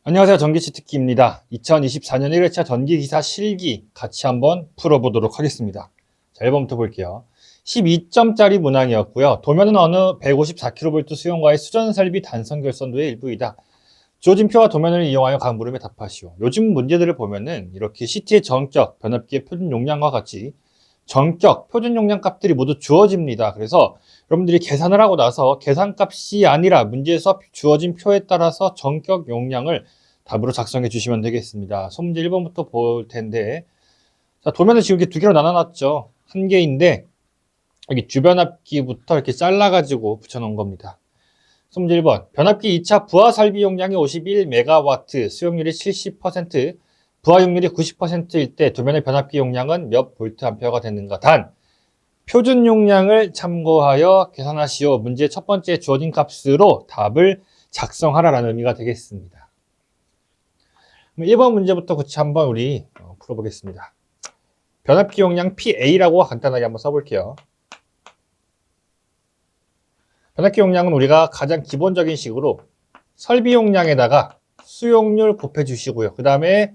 안녕하세요. 전기치트키입니다. 2024년 1회차 전기기사 실기 같이 한번 풀어보도록 하겠습니다. 자, 1번부터 볼게요. 12점짜리 문항이었고요. 도면은 어느 154kV 수용과의 수전설비 단선결선도의 일부이다. 주어진 표와 도면을 이용하여 각 물음에 답하시오. 요즘 문제들을 보면은 이렇게 CT의 전격, 변압기의 표준 용량과 같이 전격, 표준 용량 값들이 모두 주어집니다. 그래서 여러분들이 계산을 하고 나서 계산값이 아니라 문제에서 주어진 표에 따라서 전격 용량을 답으로 작성해 주시면 되겠습니다. 소문제 1번부터 볼 텐데, 자, 도면을 지금 이렇게 두 개로 나눠놨죠. 한 개인데, 여기 주변압기부터 이렇게 잘라가지고 붙여놓은 겁니다. 소문제 1번, 변압기 2차 부하 설비 용량이 51MW, 수용률이 70%, 부하용률이 90%일 때 도면의 변압기 용량은 몇 볼트 암페어가 되는가? 단, 표준 용량을 참고하여 계산하시오. 문제 첫 번째 주어진 값으로 답을 작성하라라는 의미가 되겠습니다. 1번 문제부터 같이 한번 우리 풀어보겠습니다. 변압기 용량 PA라고 간단하게 한번 써볼게요. 변압기 용량은 우리가 가장 기본적인 식으로 설비 용량에다가 수용률 곱해 주시고요. 그 다음에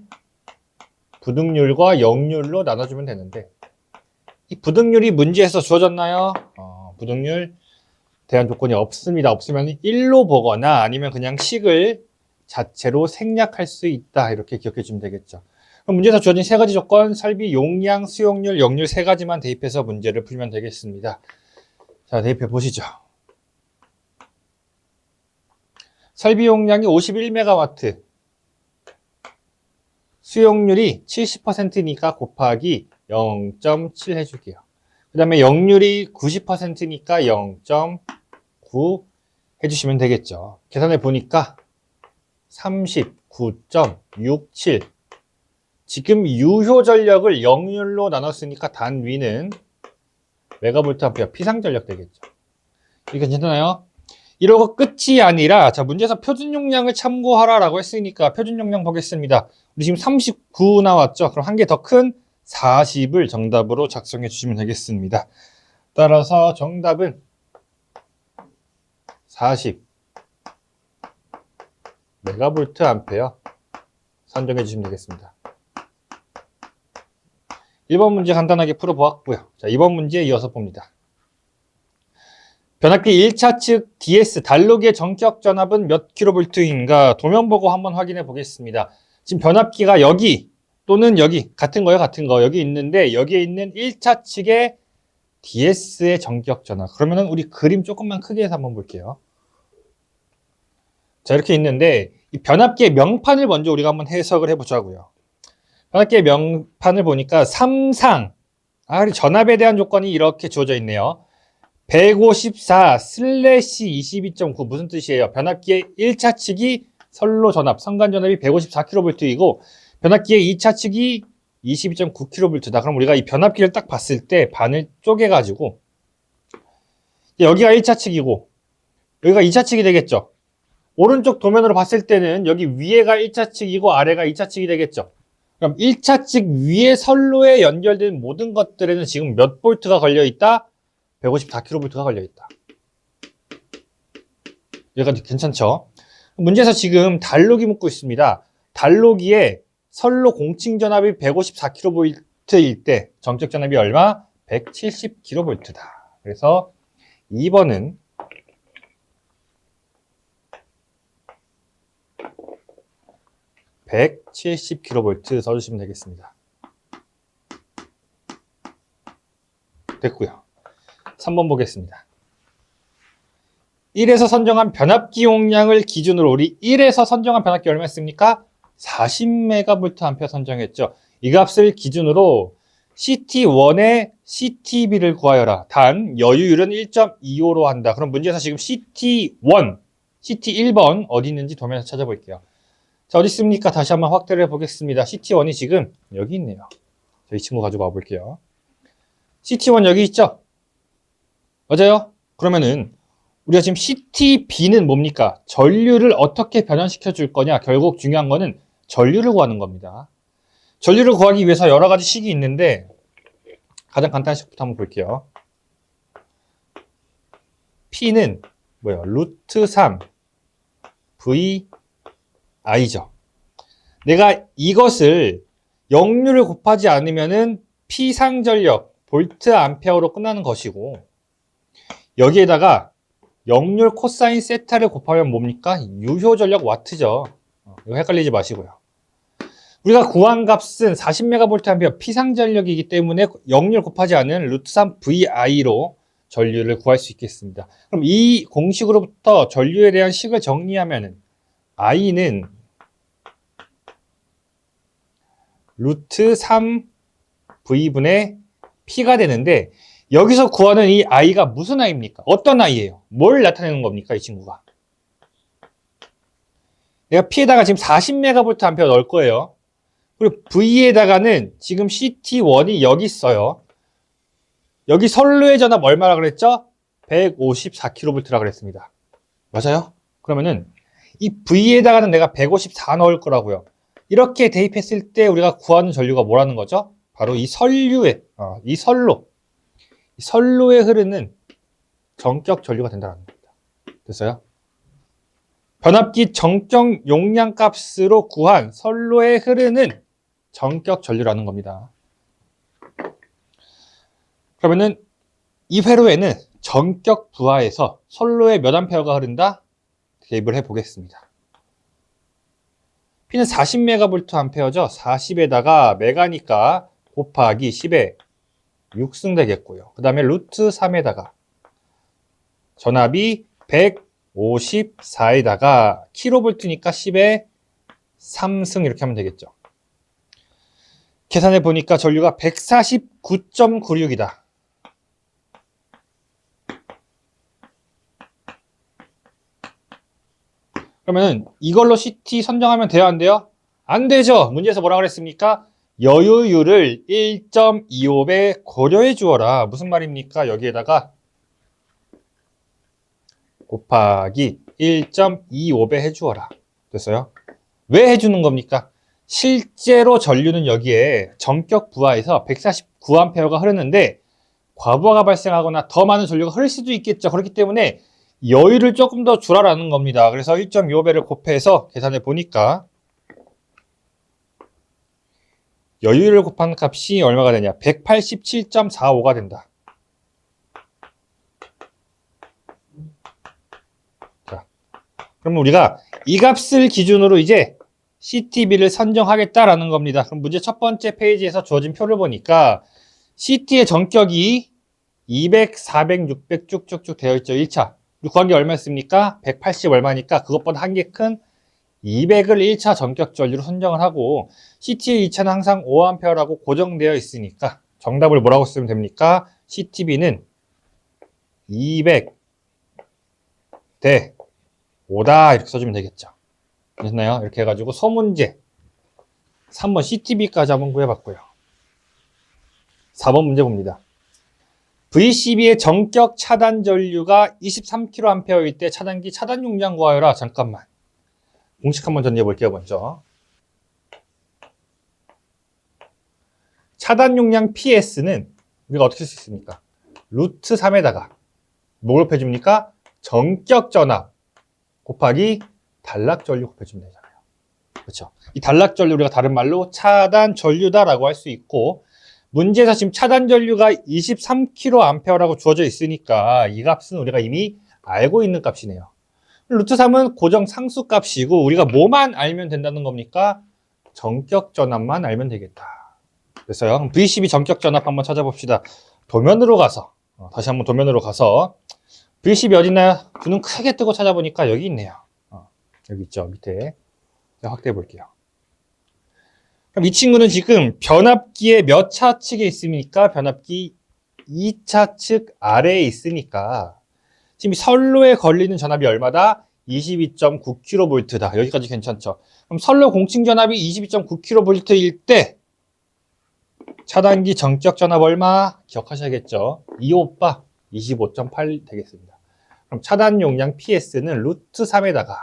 부등률과 역률로 나눠주면 되는데, 이 부등률이 문제에서 주어졌나요? 부등률 대한 조건이 없습니다. 없으면 1로 보거나 아니면 그냥 식을 자체로 생략할 수 있다. 이렇게 기억해 주면 되겠죠. 그럼 문제에서 주어진 세 가지 조건, 설비 용량, 수용률, 역률 세 가지만 대입해서 문제를 풀면 되겠습니다. 자, 대입해 보시죠. 설비 용량이 51MW, 수용률이 70%니까 곱하기 0.7 해줄게요. 그 다음에 역률이 90%니까 0.9 해주시면 되겠죠. 계산해 보니까 39.67. 지금 유효 전력을 역률로 나눴으니까 단위는 메가볼트 암페어 피상 전력 되겠죠. 이게 괜찮나요? 이러고 끝이 아니라, 자, 문제에서 표준 용량을 참고하라라고 했으니까 표준 용량 보겠습니다. 우리 지금 39 나왔죠? 그럼 한 개 더 큰 40을 정답으로 작성해 주시면 되겠습니다. 따라서 정답은 40 메가볼트 암페어 선정해 주시면 되겠습니다. 1번 문제 간단하게 풀어보았고요. 자, 2번 문제에 이어서 봅니다. 변압기 1차 측 DS 단로기의 전격 전압은 몇 킬로볼트인가? 도면 보고 한번 확인해 보겠습니다. 지금 변압기가 여기 또는 여기 같은 거예요, 같은 거. 여기 있는데 여기에 있는 1차 측의 DS의 전격 전압. 그러면은 우리 그림 조금만 크게 해서 한번 볼게요. 자, 이렇게 있는데 이 변압기의 명판을 먼저 우리가 한번 해석을 해보자고요. 변압기의 명판을 보니까 3상 전압에 대한 조건이 이렇게 주어져 있네요. 154/22.9 무슨 뜻이에요? 변압기의 1차 측이 선로 전압, 선간 전압이 154kV이고 변압기의 2차 측이 22.9kV다. 그럼 우리가 이 변압기를 딱 봤을 때 반을 쪼개가지고 여기가 1차 측이고 여기가 2차 측이 되겠죠. 오른쪽 도면으로 봤을 때는 여기 위에가 1차 측이고 아래가 2차 측이 되겠죠. 그럼 1차 측 위에 선로에 연결된 모든 것들에는 지금 몇 볼트가 걸려있다? 154kV가 걸려있다. 여기까지 괜찮죠? 문제에서 지금 단로기 묻고 있습니다. 단로기에 선로 공칭 전압이 154kV일 때 정적 전압이 얼마? 170kV다. 그래서 2번은 170kV 써주시면 되겠습니다. 됐고요. 3번 보겠습니다. 1에서 선정한 변압기 용량을 기준으로 우리 1에서 선정한 변압기 얼마였습니까? 40MVA 선정했죠. 이 값을 기준으로 CT1의 CTB를 구하여라. 단 여유율은 1.25로 한다. 그럼 문제에서 지금 CT1, CT1번 어디 있는지 도면에서 찾아볼게요. 자, 어디 있습니까? 다시 한번 확대를 해보겠습니다. CT1이 지금 여기 있네요. 자, 이 친구 가지고 와볼게요. CT1 여기 있죠? 맞아요? 그러면은 우리가 지금 CTB는 뭡니까? 전류를 어떻게 변환시켜 줄 거냐? 결국 중요한 거는 전류를 구하는 겁니다. 전류를 구하기 위해서 여러 가지 식이 있는데 가장 간단한 식부터 한번 볼게요. P는 뭐예요? 루트 3 VI죠. 내가 이것을 역류를 곱하지 않으면은 피상전력, 볼트 암페어로 끝나는 것이고, 여기에다가 역률 코사인 세타를 곱하면 뭡니까? 유효전력 와트죠. 이거 헷갈리지 마시고요. 우리가 구한 값은 40MVA 피상전력이기 때문에 역률 곱하지 않은 루트 3 VI로 전류를 구할 수 있겠습니다. 그럼 이 공식으로부터 전류에 대한 식을 정리하면은 I는 루트 3 V분의 P가 되는데, 여기서 구하는 이 I가 무슨 I입니까? 어떤 I예요? 뭘 나타내는 겁니까, 이 친구가? 내가 P에다가 지금 40MVA 넣을 거예요. 그리고 V에다가는 지금 CT1이 여기 있어요. 여기 선로의 전압 얼마라 그랬죠? 154kV라 그랬습니다. 맞아요? 그러면은 이 V에다가는 내가 154 넣을 거라고요. 이렇게 대입했을 때 우리가 구하는 전류가 뭐라는 거죠? 바로 이 선류에, 이 선로에 흐르는 전격 전류가 된다는 겁니다. 됐어요? 변압기 정적 용량 값으로 구한 선로에 흐르는 전격 전류라는 겁니다. 그러면은 이 회로에는 전격 부하에서 선로에 몇 암페어가 흐른다? 대입을 해보겠습니다. P는 40MVA죠. 40에다가 메가니까 곱하기 10에 6승 되겠고요. 그 다음에 루트 3에다가 전압이 154에다가 킬로볼트니까 10에 3승 이렇게 하면 되겠죠. 계산해 보니까 전류가 149.96이다. 그러면 이걸로 CT 선정하면 돼요, 안 돼요? 안 되죠. 문제에서 뭐라 그랬습니까? 여유율을 1.25배 고려해 주어라. 무슨 말입니까? 여기에다가 곱하기 1.25배 해주어라. 됐어요? 왜 해주는 겁니까? 실제로 전류는 여기에 전격 부하에서 149A가 흐르는데 과부하가 발생하거나 더 많은 전류가 흐를 수도 있겠죠. 그렇기 때문에 여유를 조금 더 줄라라는 겁니다. 그래서 1.25배를 곱해서 계산해 보니까 여유를 곱한 값이 얼마가 되냐? 187.45가 된다. 자, 그럼 우리가 이 값을 기준으로 이제 CTB를 선정하겠다라는 겁니다. 그럼 문제 첫 번째 페이지에서 주어진 표를 보니까 CT의 전격이 200, 400, 600 쭉쭉쭉 되어 있죠. 1차. 구한 게 얼마였습니까? 180 얼마니까 그것보다 한 개 큰 200을 1차 전격 전류로 선정을 하고 CT의 2차는 항상 5A라고 고정되어 있으니까 정답을 뭐라고 쓰면 됩니까? CTB는 200 대 5다 이렇게 써주면 되겠죠. 됐나요? 이렇게 해가지고 소문제 3번 CTB까지 한번 구해봤고요. 4번 문제 봅니다. VCB의 전격 차단 전류가 23kA일 때 차단기 차단 용량 구하여라. 잠깐만. 공식 한번 정리해 볼게요, 먼저. 차단 용량 PS는 우리가 어떻게 쓸 수 있습니까? 루트 3에다가 뭘 곱해줍니까? 전격 전압 곱하기 단락 전류 곱해주면 되잖아요. 그렇죠? 이 단락 전류 우리가 다른 말로 차단 전류다라고 할 수 있고 문제에서 지금 차단 전류가 23kA라고 주어져 있으니까 이 값은 우리가 이미 알고 있는 값이네요. 루트 3은 고정 상수 값이고 우리가 뭐만 알면 된다는 겁니까? 전격 전압만 알면 되겠다. 됐어요? 그럼 VCB 전격 전압 한번 찾아봅시다. 도면으로 가서 다시 한번 도면으로 가서 VCB 어디 있나요? 눈 크게 뜨고 찾아보니까 여기 있네요. 여기 있죠, 밑에. 확대해 볼게요. 그럼 이 친구는 지금 변압기의 몇 차 측에 있습니까? 변압기 2차 측 아래에 있으니까 지금 선로에 걸리는 전압이 얼마다? 22.9kV다. 여기까지 괜찮죠? 그럼 선로 공칭 전압이 22.9kV일 때 차단기 정격 전압 얼마? 기억하셔야겠죠? 2오빠 25.8 되겠습니다. 그럼 차단 용량 PS는 루트 3에다가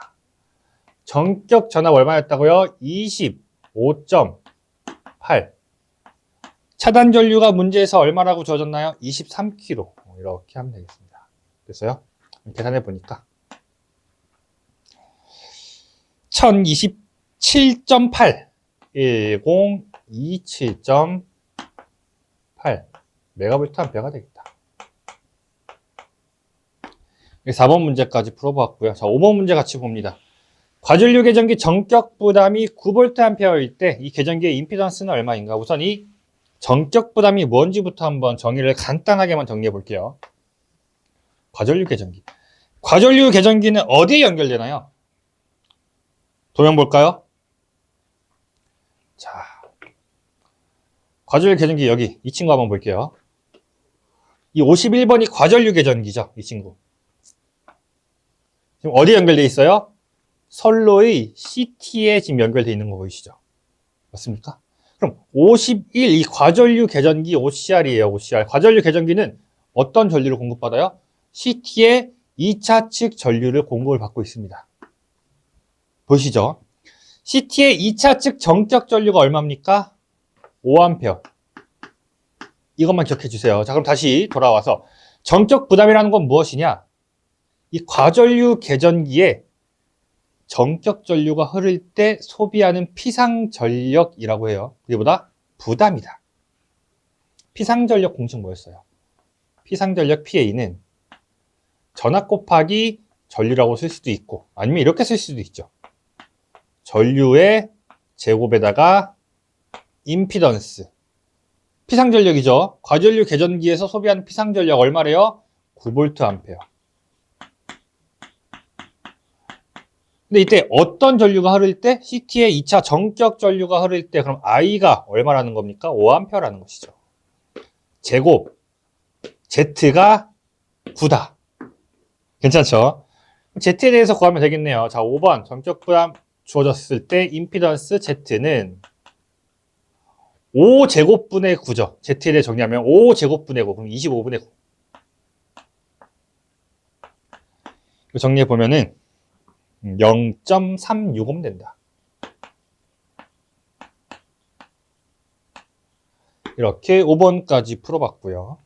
전격 전압 얼마였다고요? 25.8. 차단 전류가 문제에서 얼마라고 주어졌나요? 23kg. 이렇게 하면 되겠습니다. 됐어요? 계산해 보니까 1027.8 1027.8 메가볼트 암페어가 되겠다. 4번 문제까지 풀어보았고요. 자, 5번 문제 같이 봅니다. 과전류 계전기 전격 부담이 9V 암페어일 때 이 계전기의 임피던스는 얼마인가? 우선 이 전격 부담이 뭔지부터 한번 정의를 간단하게만 정리해 볼게요. 과전류 계전기. 과전류 계전기는 어디에 연결되나요? 도면 볼까요? 자, 과전류 계전기 여기 이 친구 한번 볼게요. 이 51번이 과전류 계전기죠. 이 친구. 지금 어디에 연결되어 있어요? 선로의 CT에 지금 연결되어 있는 거 보이시죠? 맞습니까? 그럼 51, 이 과전류 계전기 OCR이에요. OCR. 과전류 계전기는 어떤 전류를 공급받아요? CT의 2차 측 전류를 공급을 받고 있습니다. 보시죠? CT의 2차 측 정격 전류가 얼마입니까? 5A. 이것만 기억해 주세요. 자, 그럼 다시 돌아와서 정격 부담이라는 건 무엇이냐? 이 과전류 계전기에 정격 전류가 흐를 때 소비하는 피상전력이라고 해요. 그게보다 부담이다. 피상전력 공식 뭐였어요? 피상전력 PA는 전압 곱하기 전류라고 쓸 수도 있고 아니면 이렇게 쓸 수도 있죠. 전류의 제곱에다가 임피던스. 피상전력이죠. 과전류 계전기에서 소비하는 피상전력 얼마래요? 9V 암페어. 근데 이때 어떤 전류가 흐를 때? CT의 2차 정격 전류가 흐를 때 그럼 I가 얼마라는 겁니까? 5A라는 것이죠. 제곱 Z가 9다. 괜찮죠? Z에 대해서 구하면 되겠네요. 자, 5번 정격 부담 주어졌을 때 임피던스 Z는 5제곱분의 9죠. Z에 대해 정리하면 5제곱분의 9, 그럼 25분의 9. 이거 정리해 보면은 0.365면 된다. 이렇게 5번까지 풀어봤고요.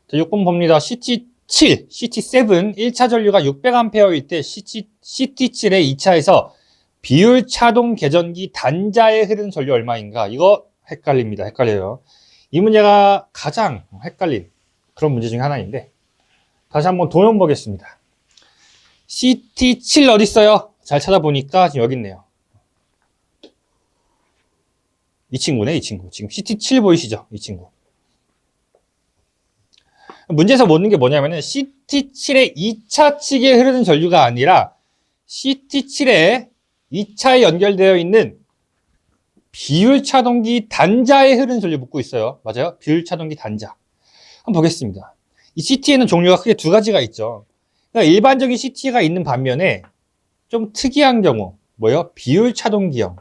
자, 6번 봅니다. CT7, CT7 1차 전류가 600A일 때 CT7의 2차에서 비율 차동 계전기 단자에 흐르는 전류 얼마인가? 이거 헷갈립니다. 헷갈려요. 이 문제가 가장 헷갈린 그런 문제 중에 하나인데 다시 한번 도면 보겠습니다. CT7 어디 있어요? 잘 찾아보니까 지금 여기 있네요. 이 친구네, 이 친구. 지금 CT7 보이시죠? 이 친구. 문제에서 묻는 게 뭐냐면은 CT7의 2차 측에 흐르는 전류가 아니라 CT7의 2차에 연결되어 있는 비율 차동기 단자에 흐르는 전류 묻고 있어요. 맞아요? 비율 차동기 단자. 한번 보겠습니다. 이 CT에는 종류가 크게 두 가지가 있죠. 그러니까 일반적인 CT가 있는 반면에 좀 특이한 경우 뭐예요? 비율 차동기형.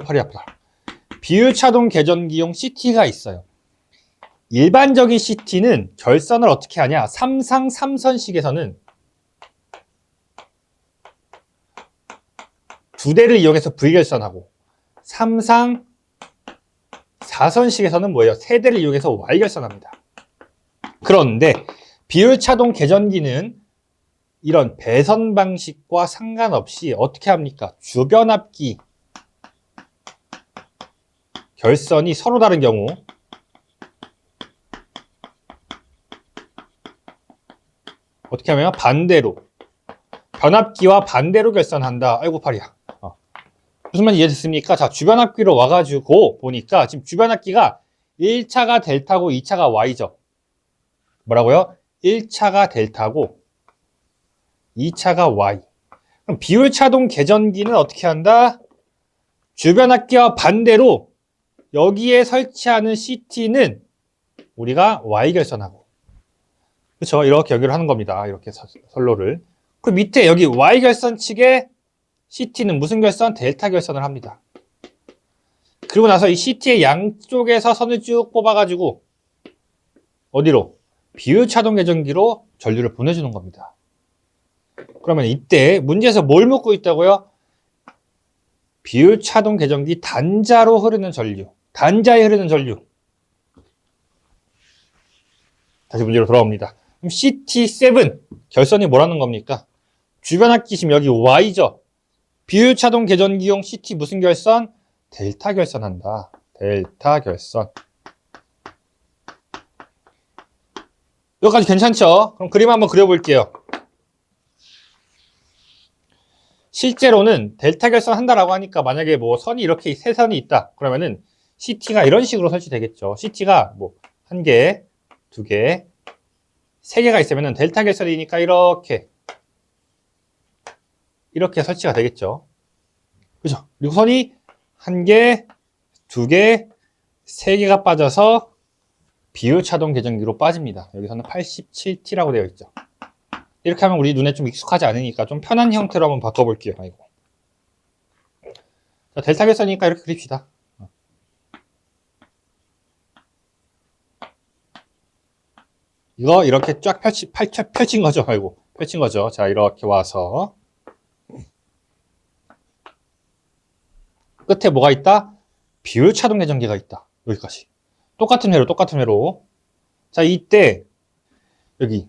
팔이 아프다. 비율 차동 계전기용 CT가 있어요. 일반적인 CT는 결선을 어떻게 하냐? 3상 3선식에서는 두 대를 이용해서 V결선하고 3상 4선식에서는 뭐예요? 세 대를 이용해서 Y결선합니다. 그런데 비율 차동 계전기는 이런 배선 방식과 상관없이 어떻게 합니까? 주변압기 결선이 서로 다른 경우 어떻게 하면 반대로 변압기와 반대로 결선한다. 아이고 팔이야. 무슨 말인지 이해됐습니까? 자, 주변압기로 와가지고 보니까 지금 주변압기가 1차가 델타고 2차가 Y죠. 뭐라고요? 1차가 델타고 2차가 Y. 그럼 비율 차동 계전기는 어떻게 한다? 주변압기와 반대로 여기에 설치하는 CT는 우리가 Y결선하고 그렇죠? 이렇게 연결을 하는 겁니다. 이렇게 선로를. 그 밑에 여기 Y결선 측에 CT는 무슨 결선? 델타 결선을 합니다. 그리고 나서 이 CT의 양쪽에서 선을 쭉 뽑아가지고 어디로? 비율 차동 계전기로 전류를 보내주는 겁니다. 그러면 이때 문제에서 뭘 묻고 있다고요? 비율 차동 계전기 단자로 흐르는 전류. 단자에 흐르는 전류. 다시 문제로 돌아옵니다. 그럼 CT7 결선이 뭐라는 겁니까? 주변 합기심 여기 Y죠. 비율차동 계전기용 CT 무슨 결선? 델타 결선한다. 델타 결선. 여기까지 괜찮죠? 그럼 그림 한번 그려볼게요. 실제로는 델타 결선 한다라고 하니까 만약에 뭐 선이 이렇게 세 선이 있다. 그러면은 CT가 이런 식으로 설치되겠죠. CT가 뭐 한 개, 두 개, 세 개가 있으면은 델타 결선이니까 이렇게 설치가 되겠죠. 그죠? 그리고 선이 한 개, 두 개, 세 개가 빠져서 비율차동 계전기로 빠집니다. 여기서는 87T라고 되어 있죠. 이렇게 하면 우리 눈에 좀 익숙하지 않으니까 좀 편한 형태로 한번 바꿔볼게요. 아이고. 자, 델타 결선이니까 이렇게 그립시다. 이거 이렇게 쫙 펼친 거죠. 아이고. 펼친 거죠. 자, 이렇게 와서 끝에 뭐가 있다? 비율차동 계전기가 있다. 여기까지. 똑같은 회로. 자, 이때 여기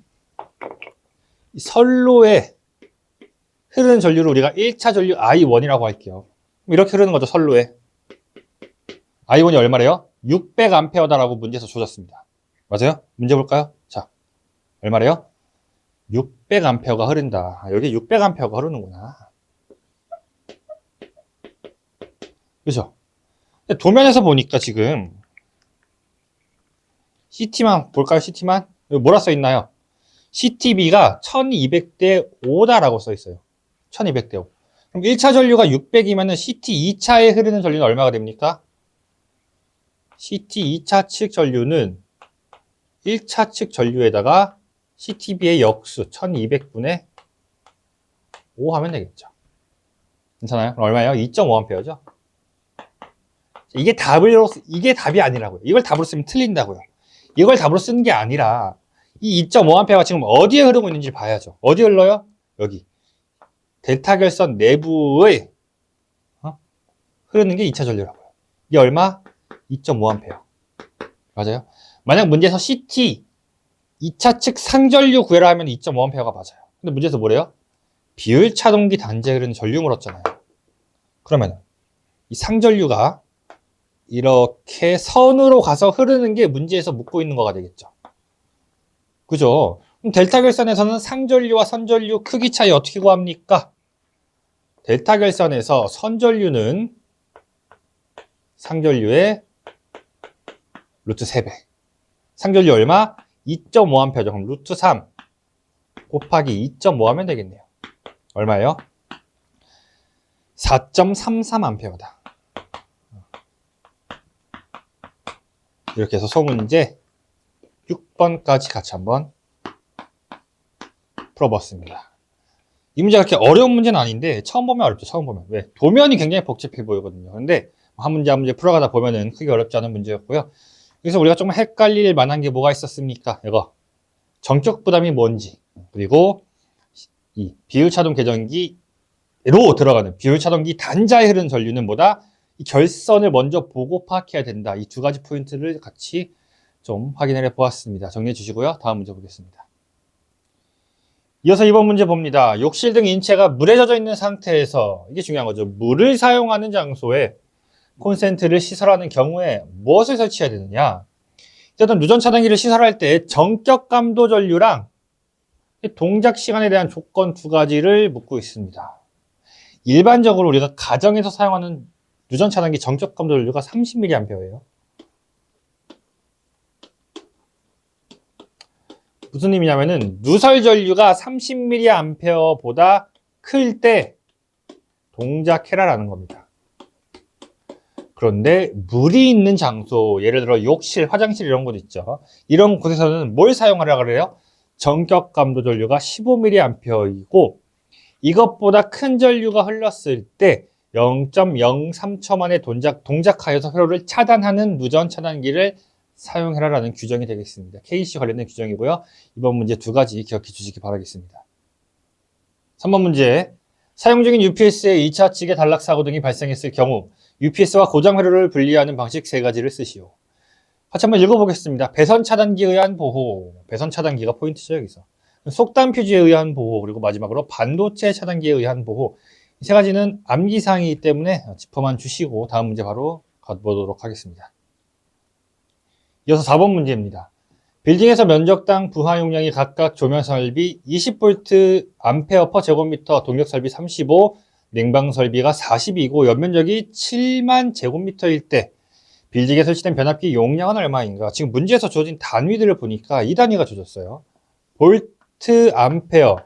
선로에 흐르는 전류를 우리가 1차 전류 I1이라고 할게요. 이렇게 흐르는 거죠, 선로에. I1이 얼마래요? 600A다라고 문제에서 줘졌습니다. 맞아요? 문제 볼까요? 자, 얼마래요? 600A가 흐른다. 여기 600A가 흐르는구나. 그죠? 도면에서 보니까 지금 CT만 볼까요? CT만? 여기 뭐라 써 있나요? CTB가 1200대 5다라고 써 있어요. 1200대 5. 그럼 1차 전류가 600이면은 CT 2차에 흐르는 전류는 얼마가 됩니까? CT 2차 측 전류는 1차 측 전류에다가 CTB의 역수 1200분의 5 하면 되겠죠. 괜찮아요? 그럼 얼마예요? 2.5A죠? 이게 답이 아니라고요. 이걸 답으로 쓰면 틀린다고요. 이걸 답으로 쓰는 게 아니라 이 2.5A가 지금 어디에 흐르고 있는지 봐야죠. 어디 흘러요? 여기. 델타 결선 내부에 흐르는 게 2차 전류라고요. 이게 얼마? 2.5A. 맞아요? 만약 문제에서 CT 2차 측 상전류 구해라 하면 2.5A가 맞아요. 근데 문제에서 뭐래요? 비율차동기 단자에 흐르는 전류 물었잖아요. 그러면 이 상전류가 이렇게 선으로 가서 흐르는 게 문제에서 묻고 있는 거가 되겠죠. 그죠? 그럼 델타 결선에서는 상전류와 선전류 크기 차이 어떻게 구합니까? 델타 결선에서 선전류는 상전류의 루트 3배. 상전류 얼마? 2.5A죠. 그럼 루트 3 곱하기 2.5 하면 되겠네요. 얼마예요? 4.33A다. 이렇게 해서 소문제 6번까지 같이 한번 풀어봤습니다. 이 문제가 그렇게 어려운 문제는 아닌데 처음 보면 어렵죠. 처음 보면. 왜? 도면이 굉장히 복잡해 보이거든요. 근데 한 문제 풀어가다 보면은 크게 어렵지 않은 문제였고요. 그래서 우리가 좀 헷갈릴 만한 게 뭐가 있었습니까? 이거 정적 부담이 뭔지, 그리고 이 비율차동 계전기로 들어가는 비율차동기 단자에 흐르는 전류는 뭐다? 이 결선을 먼저 보고 파악해야 된다. 이 두 가지 포인트를 같이 좀 확인을 해 보았습니다. 정리해 주시고요. 다음 문제 보겠습니다. 이어서 이번 문제 봅니다. 욕실 등 인체가 물에 젖어 있는 상태에서, 이게 중요한 거죠. 물을 사용하는 장소에 콘센트를 시설하는 경우에 무엇을 설치해야 되느냐? 어떤 누전 차단기를 시설할 때 정격 감도 전류랑 동작 시간에 대한 조건 두 가지를 묻고 있습니다. 일반적으로 우리가 가정에서 사용하는 누전 차단기 정격 감도 전류가 30mA예요. 무슨 의미냐면은 누설 전류가 30mA보다 클 때 동작해라라는 겁니다. 그런데 물이 있는 장소, 예를 들어 욕실, 화장실 이런 곳 있죠. 이런 곳에서는 뭘 사용하라 그래요? 정격 감도 전류가 15mA이고 이것보다 큰 전류가 흘렀을 때 0.03초 만에 동작하여서 회로를 차단하는 누전 차단기를 사용해라라는 규정이 되겠습니다. KC 관련된 규정이고요. 이번 문제 두 가지 기억해 주시기 바라겠습니다. 3번 문제. 사용 중인 UPS의 2차 측의 단락 사고 등이 발생했을 경우 UPS와 고장 회로를 분리하는 방식 세 가지를 쓰시오. 같이 한번 읽어보겠습니다. 배선 차단기에 의한 보호. 배선 차단기가 포인트죠, 여기서. 속단 퓨즈에 의한 보호, 그리고 마지막으로 반도체 차단기에 의한 보호. 이 세 가지는 암기사항이기 때문에 짚어만 주시고 다음 문제 바로 가보도록 하겠습니다. 이어서 4번 문제입니다. 빌딩에서 면적당 부하 용량이 각각 조명 설비 20V 암페어 퍼 제곱미터, 동력 설비 35, 냉방 설비가 42고 연면적이 7만 제곱미터일 때 빌딩에 설치된 변압기 용량은 얼마인가? 지금 문제에서 주어진 단위들을 보니까 이 단위가 주어졌어요. 볼트 암페어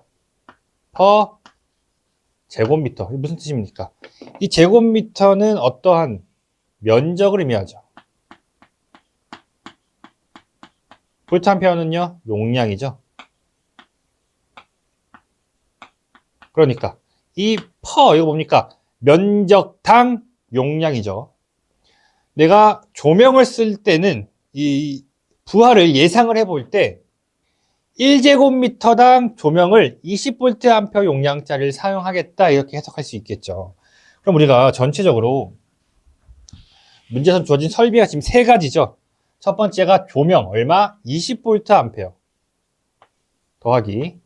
퍼 제곱미터. 무슨 뜻입니까? 이 제곱미터는 어떠한 면적을 의미하죠. 볼트 암페어는요, 용량이죠. 그러니까 이 퍼, 이거 뭡니까? 면적당 용량이죠. 내가 조명을 쓸 때는 이 부하를 예상을 해볼 때 1제곱미터당 조명을 20V 용량짜리를 사용하겠다, 이렇게 해석할 수 있겠죠. 그럼 우리가 전체적으로 문제에서 주어진 설비가 지금 세 가지죠. 첫 번째가 조명 얼마? 20V 더하기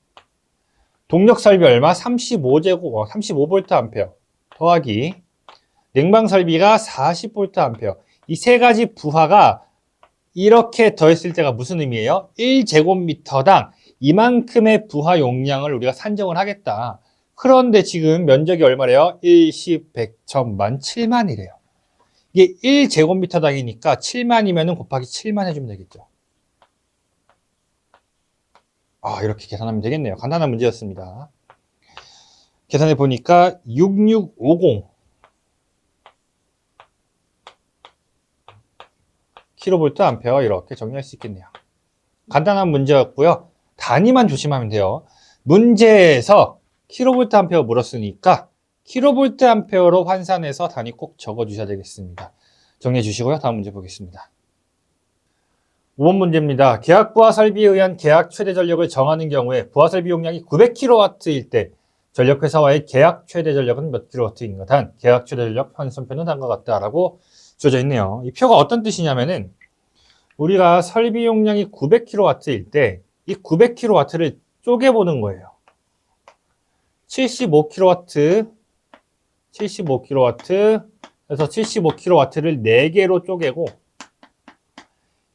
동력 설비 얼마? 35V 더하기 냉방 설비가 40V. 이 세 가지 부하가 이렇게 더했을 때가 무슨 의미예요? 1제곱미터당 이만큼의 부하 용량을 우리가 산정을 하겠다. 그런데 지금 면적이 얼마래요? 1, 10, 100, 1000만, 7만이래요. 이게 1제곱미터당이니까 7만이면 곱하기 7만 해주면 되겠죠. 이렇게 계산하면 되겠네요. 간단한 문제였습니다. 계산해 보니까 6650 킬로볼트 암페어, 이렇게 정리할 수 있겠네요. 간단한 문제였고요. 단위만 조심하면 돼요. 문제에서 킬로볼트 암페어 물었으니까 킬로볼트 암페어로 환산해서 단위 꼭 적어 주셔야 되겠습니다. 정리해 주시고요. 다음 문제 보겠습니다. 5번 문제입니다. 계약 부하 설비에 의한 계약 최대 전력을 정하는 경우에 부하 설비 용량이 900kW일 때 전력회사와의 계약 최대 전력은 몇 kW인가? 단 계약 최대 전력 환선표는 다음과 같다라고 주어져 있네요. 이 표가 어떤 뜻이냐면은 우리가 설비 용량이 900kW일 때 이 900kW를 쪼개보는 거예요. 75kW, 75kW, 그래서 75kW를 4개로 쪼개고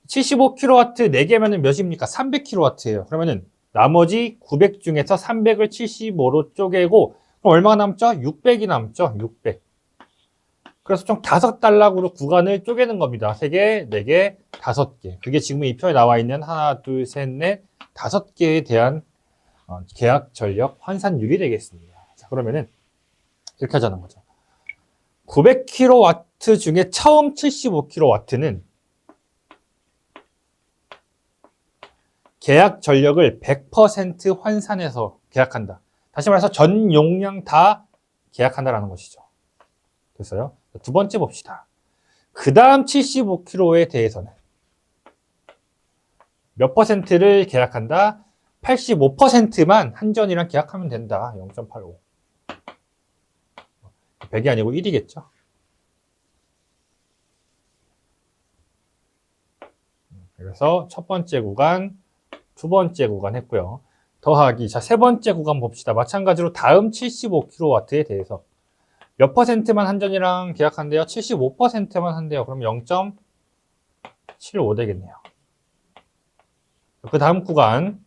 75kW 4개면은 몇입니까? 300kW예요. 그러면은 나머지 900 중에서 300을 75로 쪼개고 그럼 얼마가 남죠? 600이 남죠. 600. 그래서 총 5단락으로 구간을 쪼개는 겁니다. 3개, 4개, 5개. 그게 지금 이 표에 나와 있는 하나, 둘, 셋, 넷, 5개에 대한 계약 전력 환산율이 되겠습니다. 자, 그러면은 이렇게 하자는 거죠. 900kW 중에 처음 75kW는 계약 전력을 100% 환산해서 계약한다. 다시 말해서 전 용량 다 계약한다라는 것이죠. 됐어요? 두 번째 봅시다. 그 다음 75kg에 대해서는 몇 퍼센트를 계약한다? 85%만 한전이랑 계약하면 된다. 0.85. 100이 아니고 1이겠죠. 그래서 첫 번째 구간, 두 번째 구간 했고요. 더하기, 자, 세 번째 구간 봅시다. 마찬가지로 다음 75kW에 대해서 몇 퍼센트만 한전이랑 계약한대요? 75%만 한대요. 그럼 0.75 되겠네요. 그 다음 구간,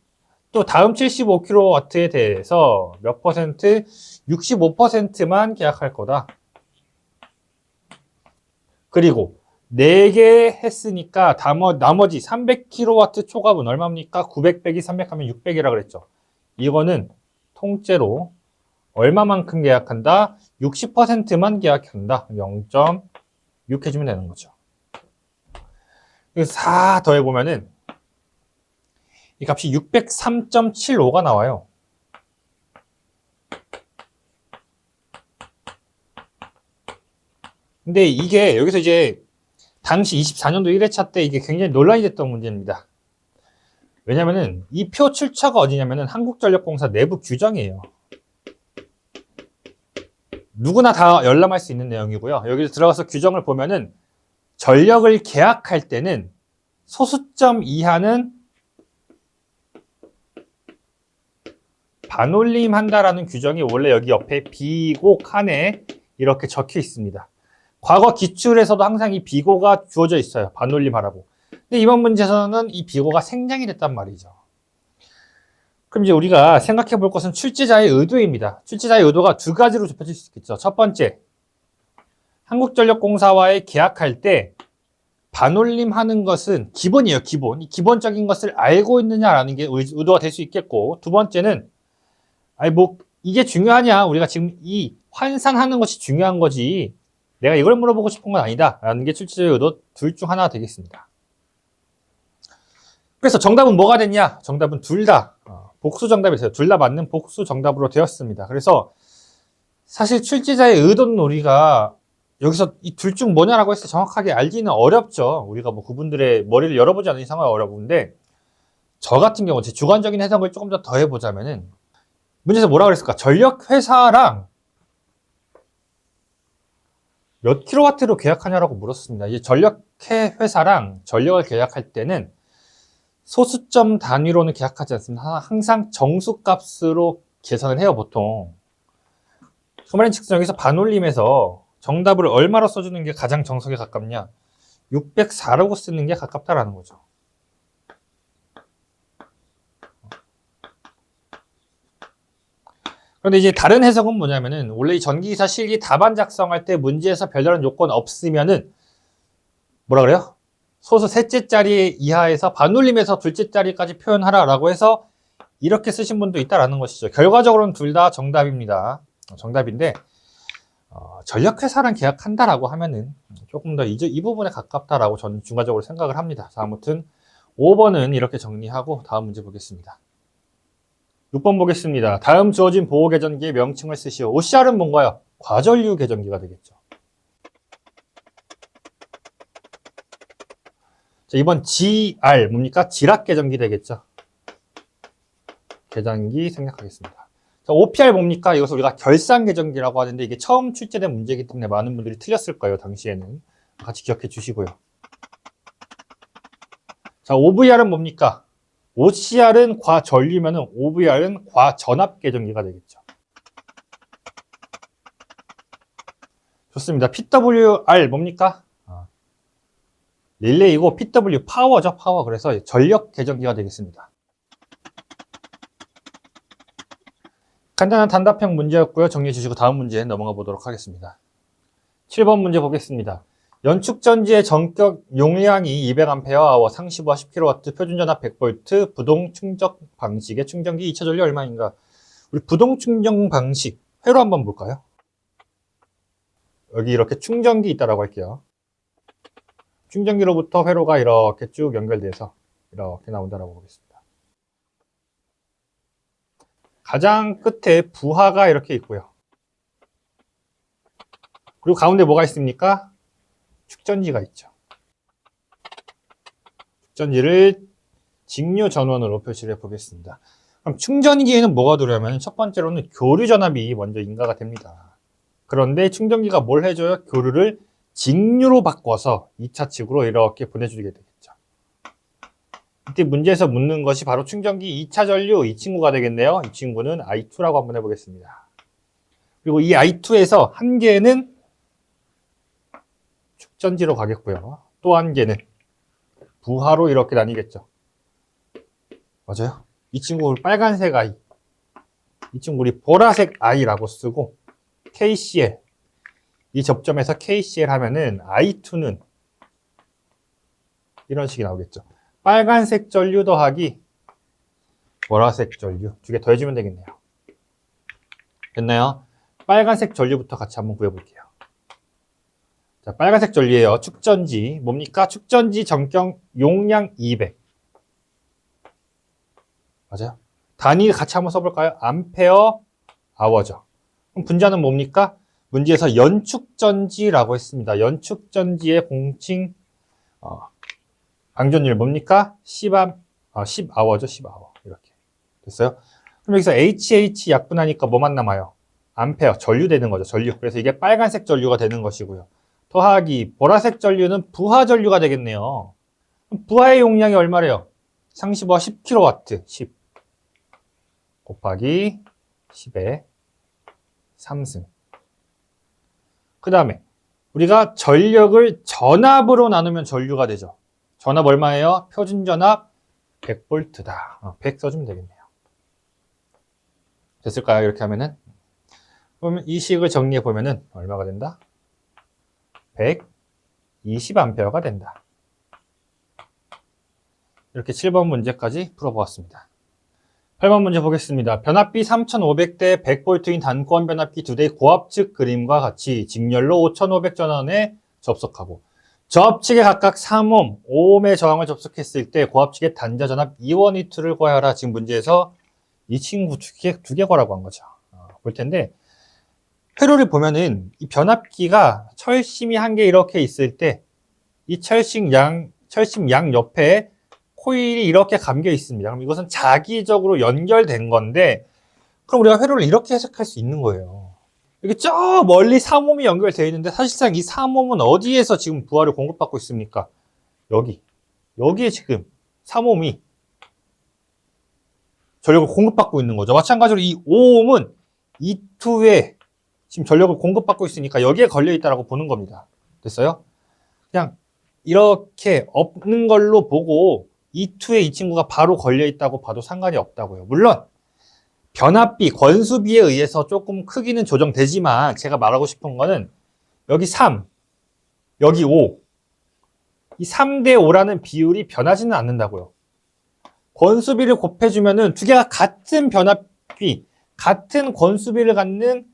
또 다음 75kW에 대해서 몇 퍼센트? 65%만 계약할 거다. 그리고 4개 했으니까 나머지 300kW 초과분 얼마입니까? 900 빼기 300 하면 600이라 그랬죠. 이거는 통째로 얼마만큼 계약한다? 60%만 계약한다. 0.6 해주면 되는 거죠. 그래서 4 더해보면은 이 값이 603.75가 나와요. 근데 이게 여기서 이제 당시 24년도 1회차 때 이게 굉장히 논란이 됐던 문제입니다. 왜냐면은 이 표 출처가 어디냐면은 한국전력공사 내부 규정이에요. 누구나 다 열람할 수 있는 내용이고요. 여기 들어가서 규정을 보면은 전력을 계약할 때는 소수점 이하는 반올림한다라는 규정이 원래 여기 옆에 비고 칸에 이렇게 적혀 있습니다. 과거 기출에서도 항상 이 비고가 주어져 있어요. 반올림하라고. 근데 이번 문제에서는 이 비고가 생략이 됐단 말이죠. 그럼 이제 우리가 생각해 볼 것은 출제자의 의도입니다. 출제자의 의도가 두 가지로 좁혀질 수 있겠죠. 첫 번째, 한국전력공사와의 계약할 때 반올림하는 것은 기본이에요. 기본. 이 기본적인 것을 알고 있느냐라는 게 의도가 될 수 있겠고, 두 번째는 아니 뭐 이게 중요하냐? 우리가 지금 이 환산하는 것이 중요한 거지. 내가 이걸 물어보고 싶은 건 아니다. 라는 게 출제자의 의도 둘 중 하나가 되겠습니다. 그래서 정답은 뭐가 됐냐? 정답은 둘 다 복수 정답이었어요. 둘 다 맞는 복수 정답으로 되었습니다. 그래서 사실 출제자의 의도는 우리가 여기서 이 둘 중 뭐냐라고 해서 정확하게 알기는 어렵죠. 우리가 뭐 그분들의 머리를 열어보지 않는 이상은 어려운데, 저 같은 경우 제 주관적인 해석을 조금 더 해보자면은 문제에서 뭐라 그랬을까? 전력회사랑 몇 킬로와트로 계약하냐라고 물었습니다. 이 전력회사랑 전력을 계약할 때는 소수점 단위로는 계약하지 않습니다. 항상 정수값으로 계산을 해요, 보통. 그 말인즉슨 여기서 반올림에서 정답을 얼마로 써주는 게 가장 정석에 가깝냐? 604라고 쓰는 게 가깝다라는 거죠. 그런데 이제 다른 해석은 뭐냐면은 원래 이 전기기사 실기 답안 작성할 때 문제에서 별다른 요건 없으면은 뭐라 그래요? 소수 셋째 자리 이하에서 반올림에서 둘째 자리까지 표현하라라고 해서 이렇게 쓰신 분도 있다라는 것이죠. 결과적으로는 둘 다 정답입니다. 정답인데 전력회사랑 계약한다라고 하면은 조금 더 이 부분에 가깝다라고 저는 중간적으로 생각을 합니다. 자, 아무튼 5번은 이렇게 정리하고 다음 문제 보겠습니다. 6번 보겠습니다. 다음 주어진 보호개전기의 명칭을 쓰시오. OCR은 뭔가요? 과전류 개전기가 되겠죠. 자, 이번 GR 뭡니까? 지락개전기 되겠죠. 개전기 생략하겠습니다. 자, OPR 뭡니까? 이것을 우리가 결산개전기라고 하는데 이게 처음 출제된 문제이기 때문에 많은 분들이 틀렸을 거예요. 당시에는. 같이 기억해 주시고요. 자, OVR은 뭡니까? OCR은 과전류면은 OVR은 과전압개전기가 되겠죠. 좋습니다. PWR 뭡니까? 릴레이고 PW 파워죠. 파워. 그래서 전력개전기가 되겠습니다. 간단한 단답형 문제였고요. 정리해 주시고 다음 문제 넘어가 보도록 하겠습니다. 7번 문제 보겠습니다. 연축전지의 전격 용량이 200A, 상시부하 10kW, 표준전압 100V, 부동 충전 방식의 충전기 2차 전류 얼마인가? 우리 부동 충전 방식 회로 한번 볼까요? 여기 이렇게 충전기 있다라고 할게요. 충전기로부터 회로가 이렇게 쭉 연결돼서 이렇게 나온다라고 보겠습니다. 가장 끝에 부하가 이렇게 있고요. 그리고 가운데 뭐가 있습니까? 축전지가 있죠. 축전지를 직류 전원으로 표시를 해보겠습니다. 그럼 충전기에는 뭐가 들어오냐면 첫 번째로는 교류 전압이 먼저 인가가 됩니다. 그런데 충전기가 뭘 해줘요? 교류를 직류로 바꿔서 2차 측으로 이렇게 보내주게 되겠죠. 이때 문제에서 묻는 것이 바로 충전기 2차 전류 이 친구가 되겠네요. 이 친구는 I2라고 한번 해보겠습니다. 그리고 이 I2에서 한 개는 축전지로 가겠고요. 또 한 개는 부하로 이렇게 나뉘겠죠. 맞아요? 이 친구 빨간색 I, 이 친구 우리 보라색 I라고 쓰고 KCL, 이 접점에서 KCL 하면은 I2는 이런 식이 나오겠죠. 빨간색 전류 더하기 보라색 전류 두 개 더해주면 되겠네요. 됐나요? 빨간색 전류부터 같이 한번 구해볼게요. 자, 빨간색 전류예요. 축전지 뭡니까? 축전지 전격 용량 200. 맞아요? 단위 같이 한번 써볼까요? 암페어 아워죠. 그럼 분자는 뭡니까? 문제에서 연축전지라고 했습니다. 연축전지의 공칭 방전율 뭡니까? 10아워죠. 10아워. 이렇게 됐어요? 그럼 여기서 HH 약분하니까 뭐만 남아요? 암페어, 전류되는 거죠. 전류. 그래서 이게 빨간색 전류가 되는 것이고요. 더하기 보라색 전류는 부하 전류가 되겠네요. 부하의 용량이 얼마래요? 상시부하 10kW. 10 곱하기 10의 3승. 그 다음에 우리가 전력을 전압으로 나누면 전류가 되죠. 전압 얼마예요? 표준 전압 100V다. 100 써주면 되겠네요. 됐을까요? 이렇게 하면은. 그러면 이 식을 정리해 보면은 얼마가 된다? 120A가 된다. 이렇게 7번 문제까지 풀어보았습니다. 8번 문제 보겠습니다. 변압비 3500대 100V인 단권 변압기 2대의 고압측 그림과 같이 직렬로 5500전원에 접속하고 저압측에 각각 3옴, 5옴의 저항을 접속했을 때 고압측의 단자 전압 2원, 2투를 구하여라. 지금 문제에서 이 친구 두 개 구하라고 한 거죠. 볼 텐데 회로를 보면은 이 변압기가 철심이 한 개 이렇게 있을 때 이 철심 양 옆에 코일이 이렇게 감겨 있습니다. 그럼 이것은 자기적으로 연결된 건데 그럼 우리가 회로를 이렇게 해석할 수 있는 거예요. 여기 저 멀리 3옴이 연결되어 있는데 사실상 이 3옴은 어디에서 지금 부하를 공급받고 있습니까? 여기에 지금 3옴이 전력을 공급받고 있는 거죠. 마찬가지로 이 5옴은 E2에 지금 전력을 공급받고 있으니까 여기에 걸려있다라고 보는 겁니다. 됐어요? 그냥 이렇게 없는 걸로 보고 E2에 이 친구가 바로 걸려있다고 봐도 상관이 없다고요. 물론 변압비, 권수비에 의해서 조금 크기는 조정되지만 제가 말하고 싶은 거는 여기 3, 여기 5 이 3대 5라는 비율이 변하지는 않는다고요. 권수비를 곱해주면은 두 개가 같은 변압비, 같은 권수비를 갖는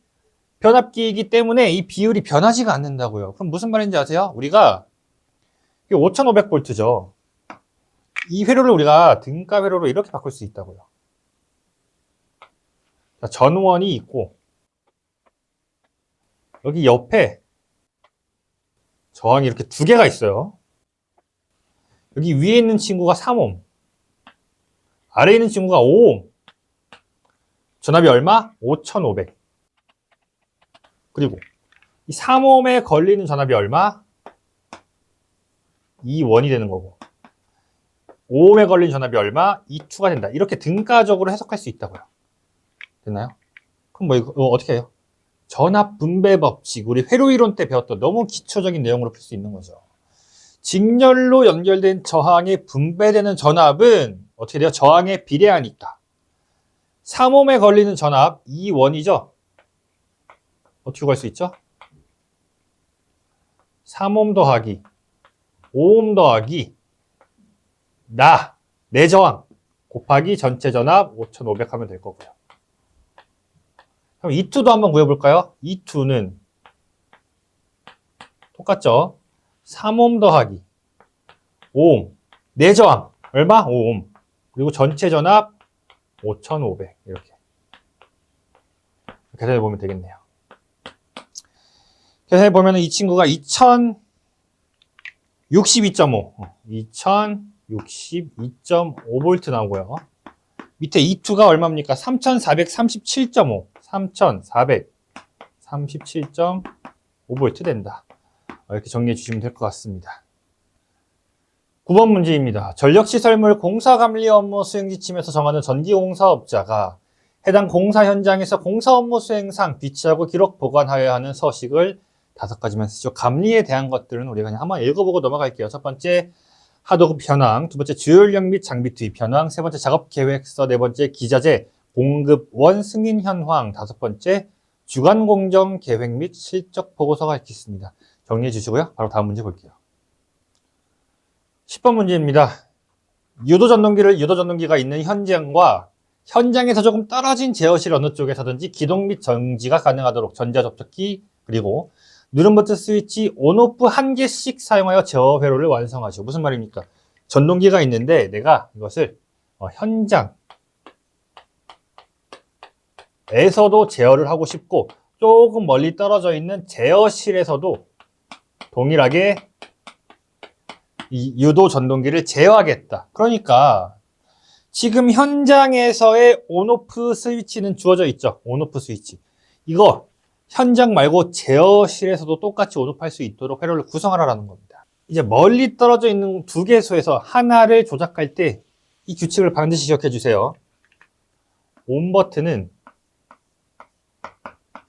변압기이기 때문에 이 비율이 변하지가 않는다고요. 그럼 무슨 말인지 아세요? 우리가 5500V죠. 이 회로를 우리가 등가 회로로 이렇게 바꿀 수 있다고요. 자, 전원이 있고 여기 옆에 저항이 이렇게 두 개가 있어요. 여기 위에 있는 친구가 3옴, 아래에 있는 친구가 5옴. 전압이 얼마? 5500. 그리고 이 3옴에 걸리는 전압이 얼마? 2원이 되는 거고 5옴에 걸린 전압이 얼마? 2투가 된다. 이렇게 등가적으로 해석할 수 있다고요. 됐나요? 그럼 뭐 이거 어떻게 해요? 전압 분배 법칙, 우리 회로이론 때 배웠던 너무 기초적인 내용으로 풀 수 있는 거죠. 직렬로 연결된 저항에 분배되는 전압은 어떻게 돼요? 저항에 비례하니까 3옴에 걸리는 전압 2원이죠. 어떻게 구할 수 있죠? 3옴 더하기 5옴 더하기 내 저항 곱하기 전체 전압 5500 하면 될 거고요. 그럼 E2도 한번 구해볼까요? E2는 똑같죠? 3옴 더하기 5옴 내 저항 얼마? 5옴 그리고 전체 전압 5500 이렇게 계산해보면 되겠네요. 계산해보면 이 친구가 2062.5 2062.5V 나오고요. 밑에 E2가 얼마입니까? 3437.5 3437.5V 된다. 이렇게 정리해 주시면 될 것 같습니다. 9번 문제입니다. 전력시설물 공사감리 업무 수행 지침에서 정하는 전기공사업자가 해당 공사 현장에서 공사 업무 수행상 비치하고 기록 보관하여야 하는 서식을 5가지만 쓰죠. 감리에 대한 것들은 우리가 그냥 한번 읽어보고 넘어갈게요. 첫 번째, 하도급 현황. 두 번째, 주요인력 및 장비 투입 현황. 세 번째, 작업 계획서. 네 번째, 기자재, 공급원 승인 현황. 다섯 번째, 주간 공정 계획 및 실적 보고서가 있겠습니다. 정리해 주시고요. 바로 다음 문제 볼게요. 10번 문제입니다. 유도전동기가 있는 현장과 현장에서 조금 떨어진 제어실 어느 쪽에서든지 기동 및 정지가 가능하도록 전자접촉기 그리고 누름버튼 스위치 온오프 1개씩 사용하여 제어 회로를 완성하시오. 무슨 말입니까? 전동기가 있는데 내가 이것을 현장에서도 제어를 하고 싶고 조금 멀리 떨어져 있는 제어실에서도 동일하게 이 유도 전동기를 제어하겠다. 그러니까 지금 현장에서의 온오프 스위치는 주어져 있죠. 온오프 스위치. 이거 현장 말고 제어실에서도 똑같이 온오프할 수 있도록 회로를 구성하라는 겁니다. 이제 멀리 떨어져 있는 두 개소에서 하나를 조작할 때 이 규칙을 반드시 기억해 주세요. 온 버튼은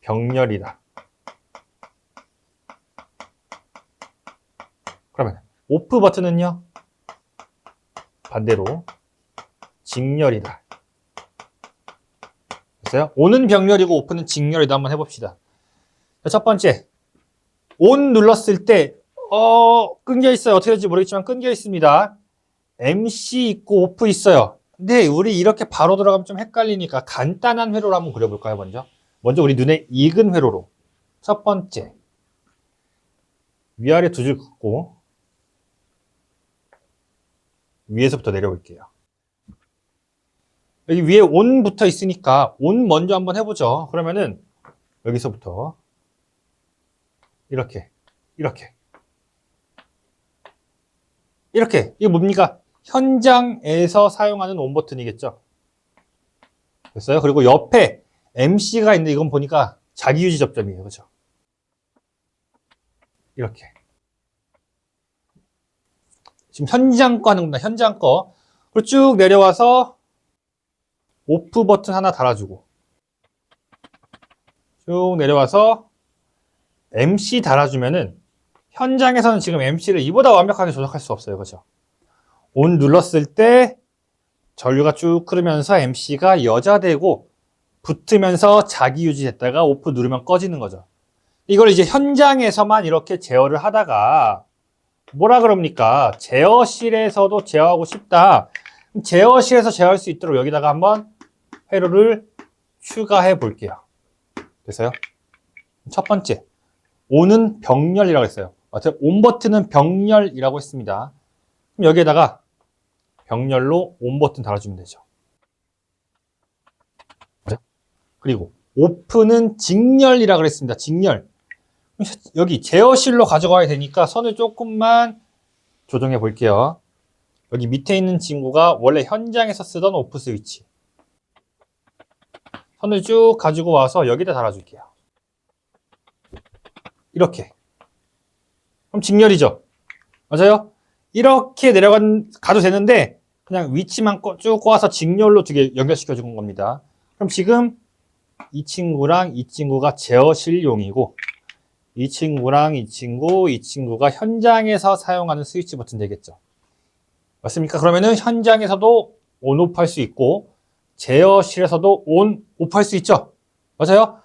병렬이다. 그러면 오프 버튼은요? 반대로 직렬이다. 됐어요? 온은 병렬이고 오프는 직렬이다. 한번 해봅시다. 첫 번째, 온 눌렀을 때 끊겨 있어요. 어떻게 될지 모르겠지만 끊겨 있습니다. MC 있고 오프 있어요. 근데 우리 이렇게 바로 들어가면 좀 헷갈리니까 간단한 회로로 한번 그려볼까요? 먼저 우리 눈에 익은 회로로. 첫 번째, 위아래 두 줄 긋고 위에서부터 내려볼게요. 여기 위에 온 붙어 있으니까 온 먼저 한번 해보죠. 그러면은 여기서부터 이렇게 이게 뭡니까? 현장에서 사용하는 온 버튼이겠죠. 됐어요? 그리고 옆에 MC가 있는데 이건 보니까 자기유지 접점이에요. 그죠? 이렇게. 지금 현장 거 하는 겁니다. 현장 거. 그리고 쭉 내려와서 오프 버튼 하나 달아주고 쭉 내려와서 MC 달아주면은 현장에서는 지금 MC를 이보다 완벽하게 조작할 수 없어요. 그죠? 온 눌렀을 때 전류가 쭉 흐르면서 MC가 여자되고 붙으면서 자기 유지했다가 오프 누르면 꺼지는 거죠. 이걸 이제 현장에서만 이렇게 제어를 하다가 뭐라 그럽니까? 제어실에서도 제어하고 싶다. 제어실에서 제어할 수 있도록 여기다가 한번 회로를 추가해 볼게요. 됐어요? 첫 번째, 온은 병렬이라고 했어요. 온 버튼은 병렬이라고 했습니다. 그럼 여기에다가 병렬로 온 버튼 달아주면 되죠. 그리고 오프는 직렬이라고 그랬습니다. 직렬. 여기 제어실로 가져가야 되니까 선을 조금만 조정해 볼게요. 여기 밑에 있는 친구가 원래 현장에서 쓰던 오프 스위치. 선을 쭉 가지고 와서 여기다 달아줄게요. 이렇게. 그럼 직렬이죠. 맞아요? 이렇게 가도 되는데 그냥 위치만 쭉 꼬아서 직렬로 두 개 연결시켜 준 겁니다. 그럼 지금 이 친구랑 이 친구가 제어실용이고 이 친구랑 이 친구가 현장에서 사용하는 스위치 버튼 되겠죠. 맞습니까? 그러면은 현장에서도 온, 오프 할 수 있고 제어실에서도 온, 오프 할 수 있죠. 맞아요?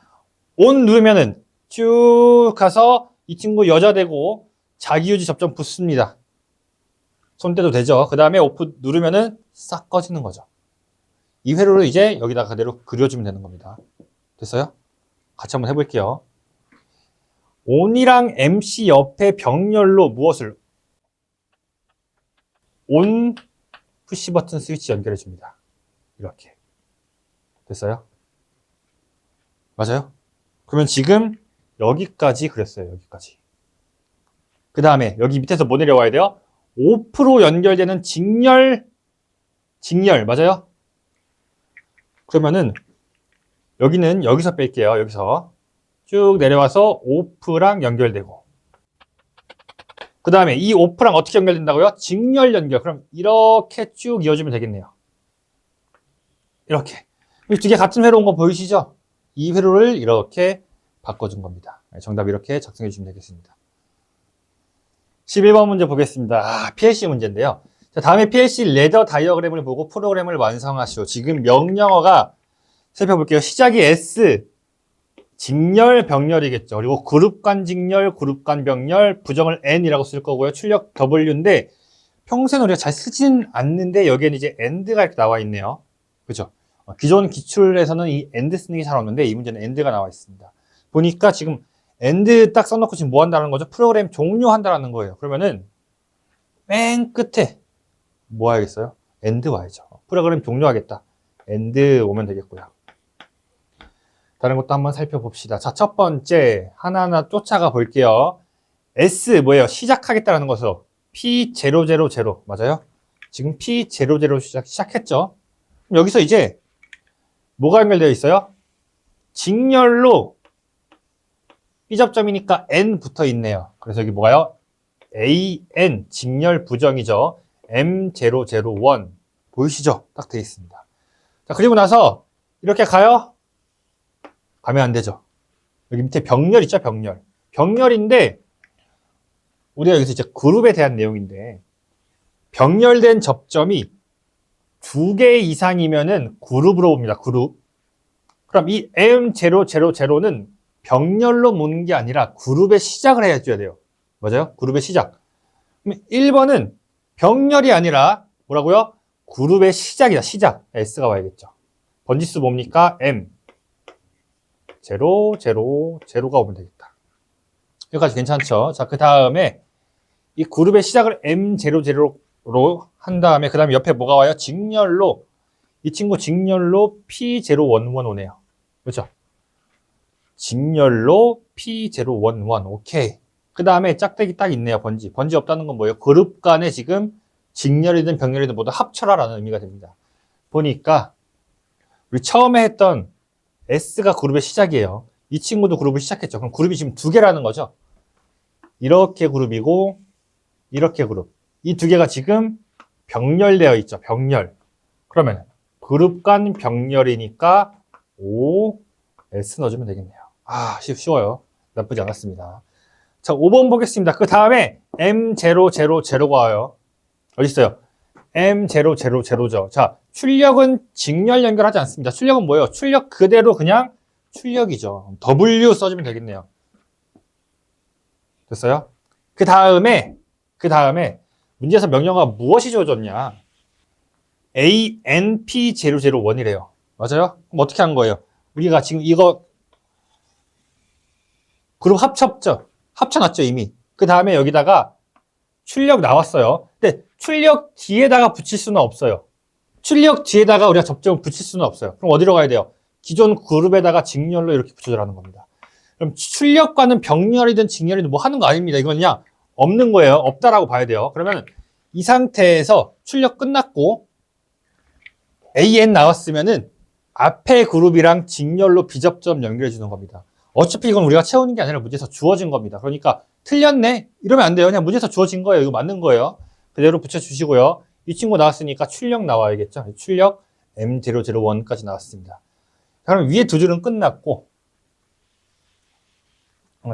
온 누르면은 쭉 가서 이 친구 여자 되고 자기유지 접점 붙습니다. 손대도 되죠. 그 다음에 오프 누르면은 싹 꺼지는 거죠. 이 회로를 이제 여기다 그대로 그려주면 되는 겁니다. 됐어요? 같이 한번 해볼게요. 온이랑 MC 옆에 병렬로 무엇을? 온 푸시 버튼 스위치 연결해 줍니다. 이렇게. 됐어요? 맞아요? 그러면 지금 여기까지 그렸어요. 여기까지. 그 다음에 여기 밑에서 뭐 내려와야 돼요? 오프로 연결되는 직렬 맞아요? 그러면은 여기는 여기서 뺄게요. 여기서 쭉 내려와서 오프랑 연결되고 그 다음에 이 오프랑 어떻게 연결된다고요? 직렬 연결. 그럼 이렇게 쭉 이어주면 되겠네요. 이렇게. 이 두 개 같은 회로 온 거 보이시죠? 이 회로를 이렇게 바꿔준 겁니다. 정답 이렇게 작성해 주시면 되겠습니다. 11번 문제 보겠습니다. PLC 문제인데요. 자, 다음에 PLC 레더 다이어그램을 보고 프로그램을 완성하시오. 지금 명령어가 살펴볼게요. 시작이 S, 직렬, 병렬이겠죠. 그리고 그룹 간 직렬, 그룹 간 병렬, 부정을 N이라고 쓸 거고요. 출력 W인데 평소에는 우리가 잘 쓰지는 않는데 여기에는 이제 AND가 이렇게 나와 있네요. 그죠? 기존 기출에서는 이 AND 쓰는 게 잘 없는데 이 문제는 AND가 나와 있습니다. 보니까 지금 AND 딱 써놓고 지금 뭐 한다는 거죠? 프로그램 종료한다는 거예요. 그러면은 맨 끝에 뭐 해야겠어요? AND 와야죠. 프로그램 종료하겠다. AND 오면 되겠고요. 다른 것도 한번 살펴봅시다. 자, 첫 번째 하나하나 쫓아가 볼게요. S 뭐예요? 시작하겠다는 것으로 P000 맞아요? 지금 P00 시작했죠? 그럼 여기서 이제 뭐가 연결되어 있어요? 직렬로 B접점이니까 N 붙어 있네요. 그래서 여기 뭐가요? AN, 직렬 부정이죠. M001. 보이시죠? 딱 되어 있습니다. 자, 그리고 나서 이렇게 가요? 가면 안 되죠. 여기 밑에 병렬 있죠? 병렬. 병렬인데, 우리가 여기서 이제 그룹에 대한 내용인데, 병렬된 접점이 2개 이상이면은 그룹으로 봅니다. 그룹. 그럼 이 M000는 병렬로 모는 게 아니라 그룹의 시작을 해줘야 돼요. 맞아요? 그룹의 시작. 그럼 1번은 병렬이 아니라 뭐라고요? 그룹의 시작이다. 시작. S가 와야겠죠. 번지수 뭡니까? M. 0, 0, 0가 오면 되겠다. 여기까지 괜찮죠? 자, 그 다음에 이 그룹의 시작을 M00로 한 다음에 그 다음에 옆에 뭐가 와요? 직렬로. 이 친구 직렬로 P011 오네요. 그렇죠? 직렬로 P011. 오케이. 그 다음에 짝대기 딱 있네요. 번지. 번지 없다는 건 뭐예요? 그룹 간에 지금 직렬이든 병렬이든 모두 합쳐라라는 의미가 됩니다. 보니까 우리 처음에 했던 S가 그룹의 시작이에요. 이 친구도 그룹을 시작했죠. 그럼 그룹이 지금 2개라는 거죠. 이렇게 그룹이고 이렇게 그룹. 이 2개가 지금 병렬되어 있죠. 병렬. 그러면 그룹 간 병렬이니까 O, S 넣어주면 되겠네요. 아, 쉬워요. 나쁘지 않았습니다. 자, 5번 보겠습니다. 그 다음에 M000가 와요. 어디 있어요? M000죠. 자, 출력은 직렬 연결하지 않습니다. 출력은 뭐예요? 출력 그대로 그냥 출력이죠. W 써주면 되겠네요. 됐어요? 그 다음에 문제에서 명령어가 무엇이 주어졌냐? ANP001이래요. 맞아요? 그럼 어떻게 한 거예요? 우리가 지금 이거 그룹 합쳤죠? 합쳐놨죠, 이미. 그 다음에 여기다가 출력 나왔어요. 근데 출력 뒤에다가 붙일 수는 없어요. 출력 뒤에다가 우리가 접점을 붙일 수는 없어요. 그럼 어디로 가야 돼요? 기존 그룹에다가 직렬로 이렇게 붙여주라는 겁니다. 그럼 출력과는 병렬이든 직렬이든 뭐 하는 거 아닙니다. 이건 그냥 없는 거예요. 없다라고 봐야 돼요. 그러면 이 상태에서 출력 끝났고 AN 나왔으면은 앞에 그룹이랑 직렬로 비접점 연결해 주는 겁니다. 어차피 이건 우리가 채우는 게 아니라 문제에서 주어진 겁니다. 그러니까 틀렸네? 이러면 안 돼요. 그냥 문제에서 주어진 거예요. 이거 맞는 거예요. 그대로 붙여주시고요. 이 친구 나왔으니까 출력 나와야겠죠. 출력 M001까지 나왔습니다. 그럼 위에 2줄은 끝났고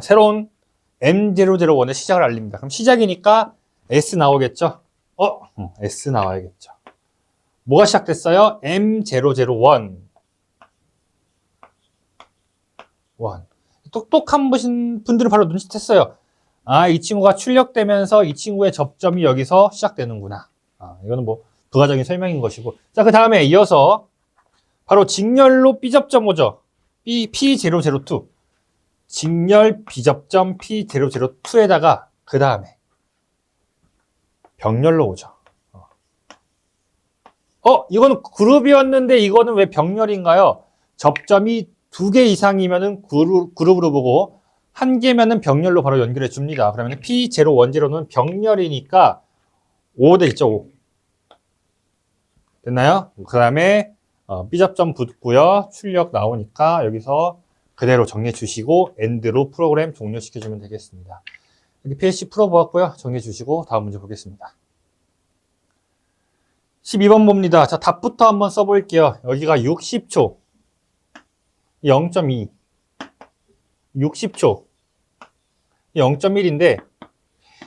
새로운 M001의 시작을 알립니다. 그럼 시작이니까 S 나오겠죠? S 나와야겠죠. 뭐가 시작됐어요? M001. 똑똑한 분들은 바로 눈치챘어요. 아, 이 친구가 출력되면서 이 친구의 접점이 여기서 시작되는구나. 이거는 뭐 부가적인 설명인 것이고. 자, 그 다음에 이어서 바로 직렬로 B접점 오죠. P002. 직렬 B접점 P002에다가 그 다음에 병렬로 오죠. 이거는 그룹이었는데 이거는 왜 병렬인가요? 접점이 2개 이상이면은 그룹으로 보고 1개면은 병렬로 바로 연결해 줍니다. 그러면 P010는 병렬이니까 5 돼 있죠. 5. 됐나요? 그 다음에 B접점 붙고요. 출력 나오니까 여기서 그대로 정리해 주시고 엔드로 프로그램 종료시켜 주면 되겠습니다. 여기 PLC 풀어보았고요. 정리해 주시고 다음 문제 보겠습니다. 12번 봅니다. 자, 답부터 한번 써볼게요. 여기가 60초. 0.2. 60초. 0.1인데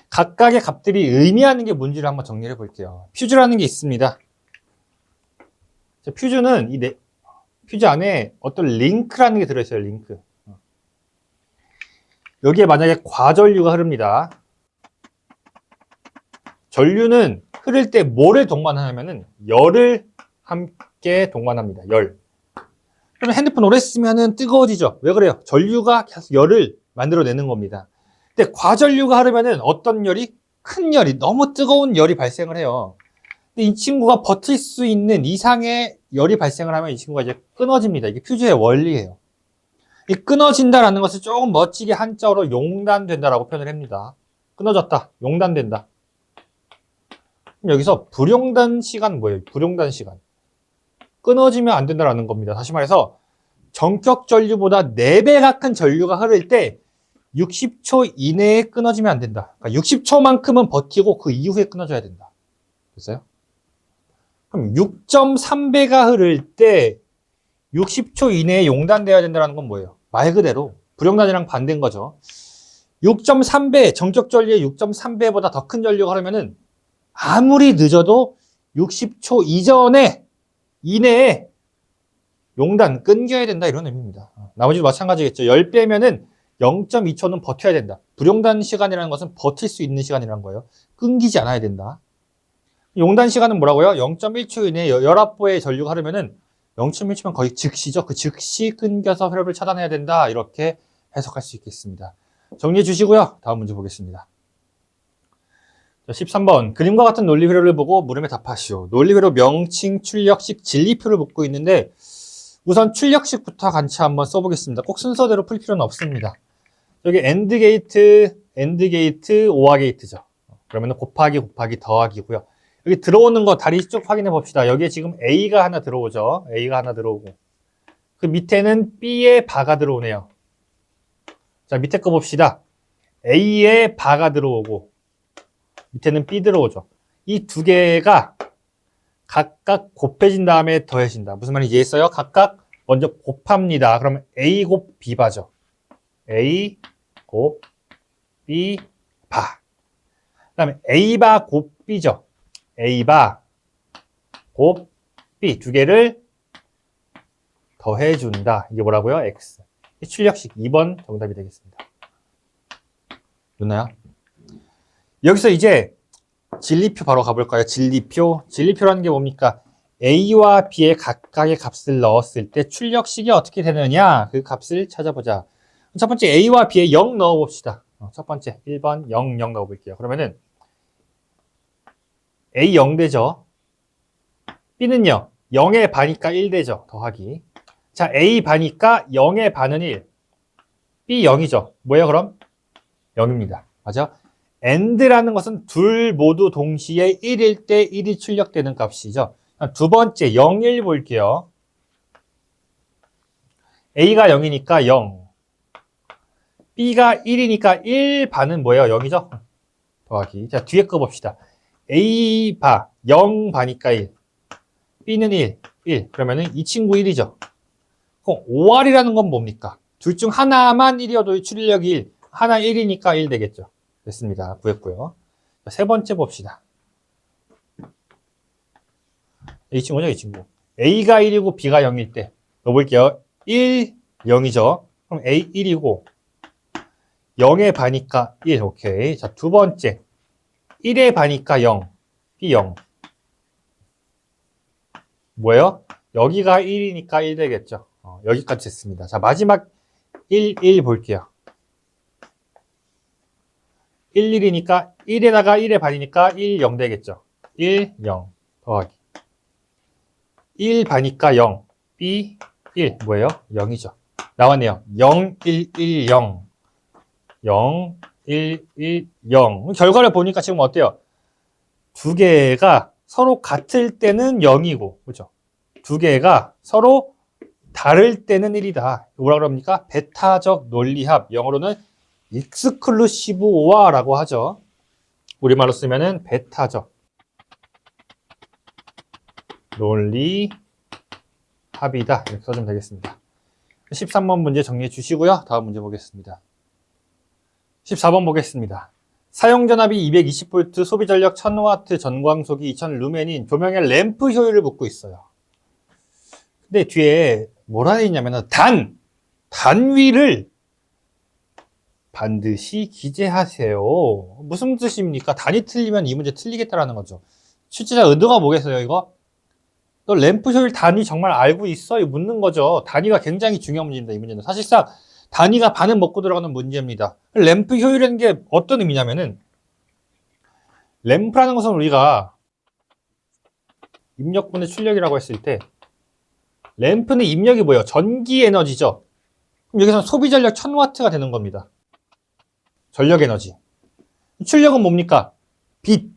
각각의 값들이 의미하는 게 뭔지를 한번 정리해 볼게요. 퓨즈라는 게 있습니다. 자, 퓨즈는 퓨즈 안에 어떤 링크라는 게 들어있어요. 링크. 여기에 만약에 과전류가 흐릅니다. 전류는 흐를 때 뭐를 동반하냐면은 열을 함께 동반합니다. 열. 그러면 핸드폰 오래 쓰면은 뜨거워지죠. 왜 그래요? 전류가 계속 열을 만들어내는 겁니다. 근데 과전류가 흐르면은 어떤 열이? 큰 열이, 너무 뜨거운 열이 발생을 해요. 근데 이 친구가 버틸 수 있는 이상의 열이 발생을 하면 이 친구가 이제 끊어집니다. 이게 퓨즈의 원리예요. 이 끊어진다라는 것을 조금 멋지게 한자어로 용단된다라고 표현을 합니다. 끊어졌다, 용단된다. 그럼 여기서 불용단 시간 뭐예요? 불용단 시간. 끊어지면 안 된다라는 겁니다. 다시 말해서 전격 전류보다 4배가 큰 전류가 흐를 때 60초 이내에 끊어지면 안 된다. 그러니까 60초만큼은 버티고 그 이후에 끊어져야 된다. 됐어요? 그럼 6.3배가 흐를 때 60초 이내에 용단되어야 된다는 건 뭐예요? 말 그대로 불용단이랑 반대인 거죠. 6.3배, 정적 전류의 6.3배보다 더 큰 전류가 흐르면은 아무리 늦어도 60초 이내에 용단 끊겨야 된다 이런 의미입니다. 나머지도 마찬가지겠죠. 10배면은 0.2초는 버텨야 된다. 불용단 시간이라는 것은 버틸 수 있는 시간이라는 거예요. 끊기지 않아야 된다. 용단 시간은 뭐라고요? 0.1초 이내에 19보의 전류가 흐르면은 0.1초면 거의 즉시죠. 그 즉시 끊겨서 혈압을 차단해야 된다. 이렇게 해석할 수 있겠습니다. 정리해 주시고요. 다음 문제 보겠습니다. 13번. 그림과 같은 논리회로를 보고 물음에 답하시오. 논리회로 명칭, 출력식, 진리표를 묻고 있는데 우선 출력식부터 같이 한번 써보겠습니다. 꼭 순서대로 풀 필요는 없습니다. 여기 AND 게이트, OR 게이트죠. 그러면 곱하기 더하기고요. 여기 들어오는 거 다리 쭉 확인해 봅시다. 여기에 지금 A가 하나 들어오죠. A가 하나 들어오고 그 밑에는 B의 바가 들어오네요. 자, 밑에 거 봅시다. A의 바가 들어오고 밑에는 B 들어오죠. 이 두 개가 각각 곱해진 다음에 더해진다. 무슨 말인지 이해했어요? 각각 먼저 곱합니다. 그러면 A 곱 B 바죠. A 곱 B 바. 그 다음에 A 바 곱 B죠. A 바 곱 B 두 개를 더해준다. 이게 뭐라고요? X. 출력식 2번 정답이 되겠습니다. 됐나요? 여기서 이제 진리표 바로 가볼까요? 진리표라는 게 뭡니까? A와 B의 각각의 값을 넣었을 때 출력식이 어떻게 되느냐? 그 값을 찾아보자. 첫 번째 A와 B에 0 넣어봅시다. 첫 번째 1번 0 넣어볼게요. 그러면은 A 0 되죠. B는요 0의 반이니까 1 되죠. 더하기. 자, A 반이니까 0의 반은 1. B 0이죠. 뭐예요 그럼? 0입니다. 맞아? AND라는 것은 둘 모두 동시에 1일 때 1이 출력되는 값이죠. 두 번째 0, 1 볼게요. A가 0이니까 0. B가 1이니까 1 반은 뭐예요? 0이죠? 더하기. 자, 뒤에 거 봅시다. A 바 0 바니까 1. B는 1. 그러면은 이 친구 1이죠. 그럼 OR이라는 건 뭡니까? 둘 중 하나만 1이어도 출력이 1. 하나 1이니까 1 되겠죠. 됐습니다. 구했고요. 세 번째 봅시다. 이 친구죠, 이 친구. A가 1이고 B가 0일 때 넣어볼게요. 1, 0이죠. 그럼 A 1이고 0의 반이니까 1. 오케이. 자, 두 번째 1의 반이니까 0. B 0. 뭐예요? 여기가 1이니까 1 되겠죠. 여기까지 됐습니다. 자, 마지막 1 볼게요. 1, 1이니까 1에다가 1의 반이니까 1, 0 되겠죠. 1, 0 더하기 1 반이니까 0, B, 1 뭐예요? 0이죠. 나왔네요. 0, 1, 1, 0 0, 1, 1, 0 결과를 보니까 지금 어때요? 두 개가 서로 같을 때는 0이고 그렇죠? 두 개가 서로 다를 때는 1이다. 뭐라 그럽니까? 베타적 논리합. 영어로는 익스클루시브 오어라고 하죠. 우리말로 쓰면은 베타적 논리합이다. 이렇게 써주면 되겠습니다. 13번 문제 정리해 주시고요. 다음 문제 보겠습니다. 14번 보겠습니다. 사용전압이 220V, 소비전력 1000W, 전광속이 2000루멘인 조명의 램프 효율을 묻고 있어요. 근데 뒤에 뭐라 되어 있냐면 단위를 반드시 기재하세요. 무슨 뜻입니까? 단위 틀리면 이 문제 틀리겠다라는 거죠. 출제자 의도가 뭐겠어요, 이거? 너 램프 효율 단위 정말 알고 있어? 이거 묻는 거죠. 단위가 굉장히 중요한 문제입니다, 이 문제는. 사실상 단위가 반은 먹고 들어가는 문제입니다. 램프 효율이라는 게 어떤 의미냐면은, 램프라는 것은 우리가 입력분의 출력이라고 했을 때, 램프는 입력이 뭐예요? 전기 에너지죠. 그럼 여기서 소비 전력 1000W가 되는 겁니다. 전력 에너지. 출력은 뭡니까? 빛.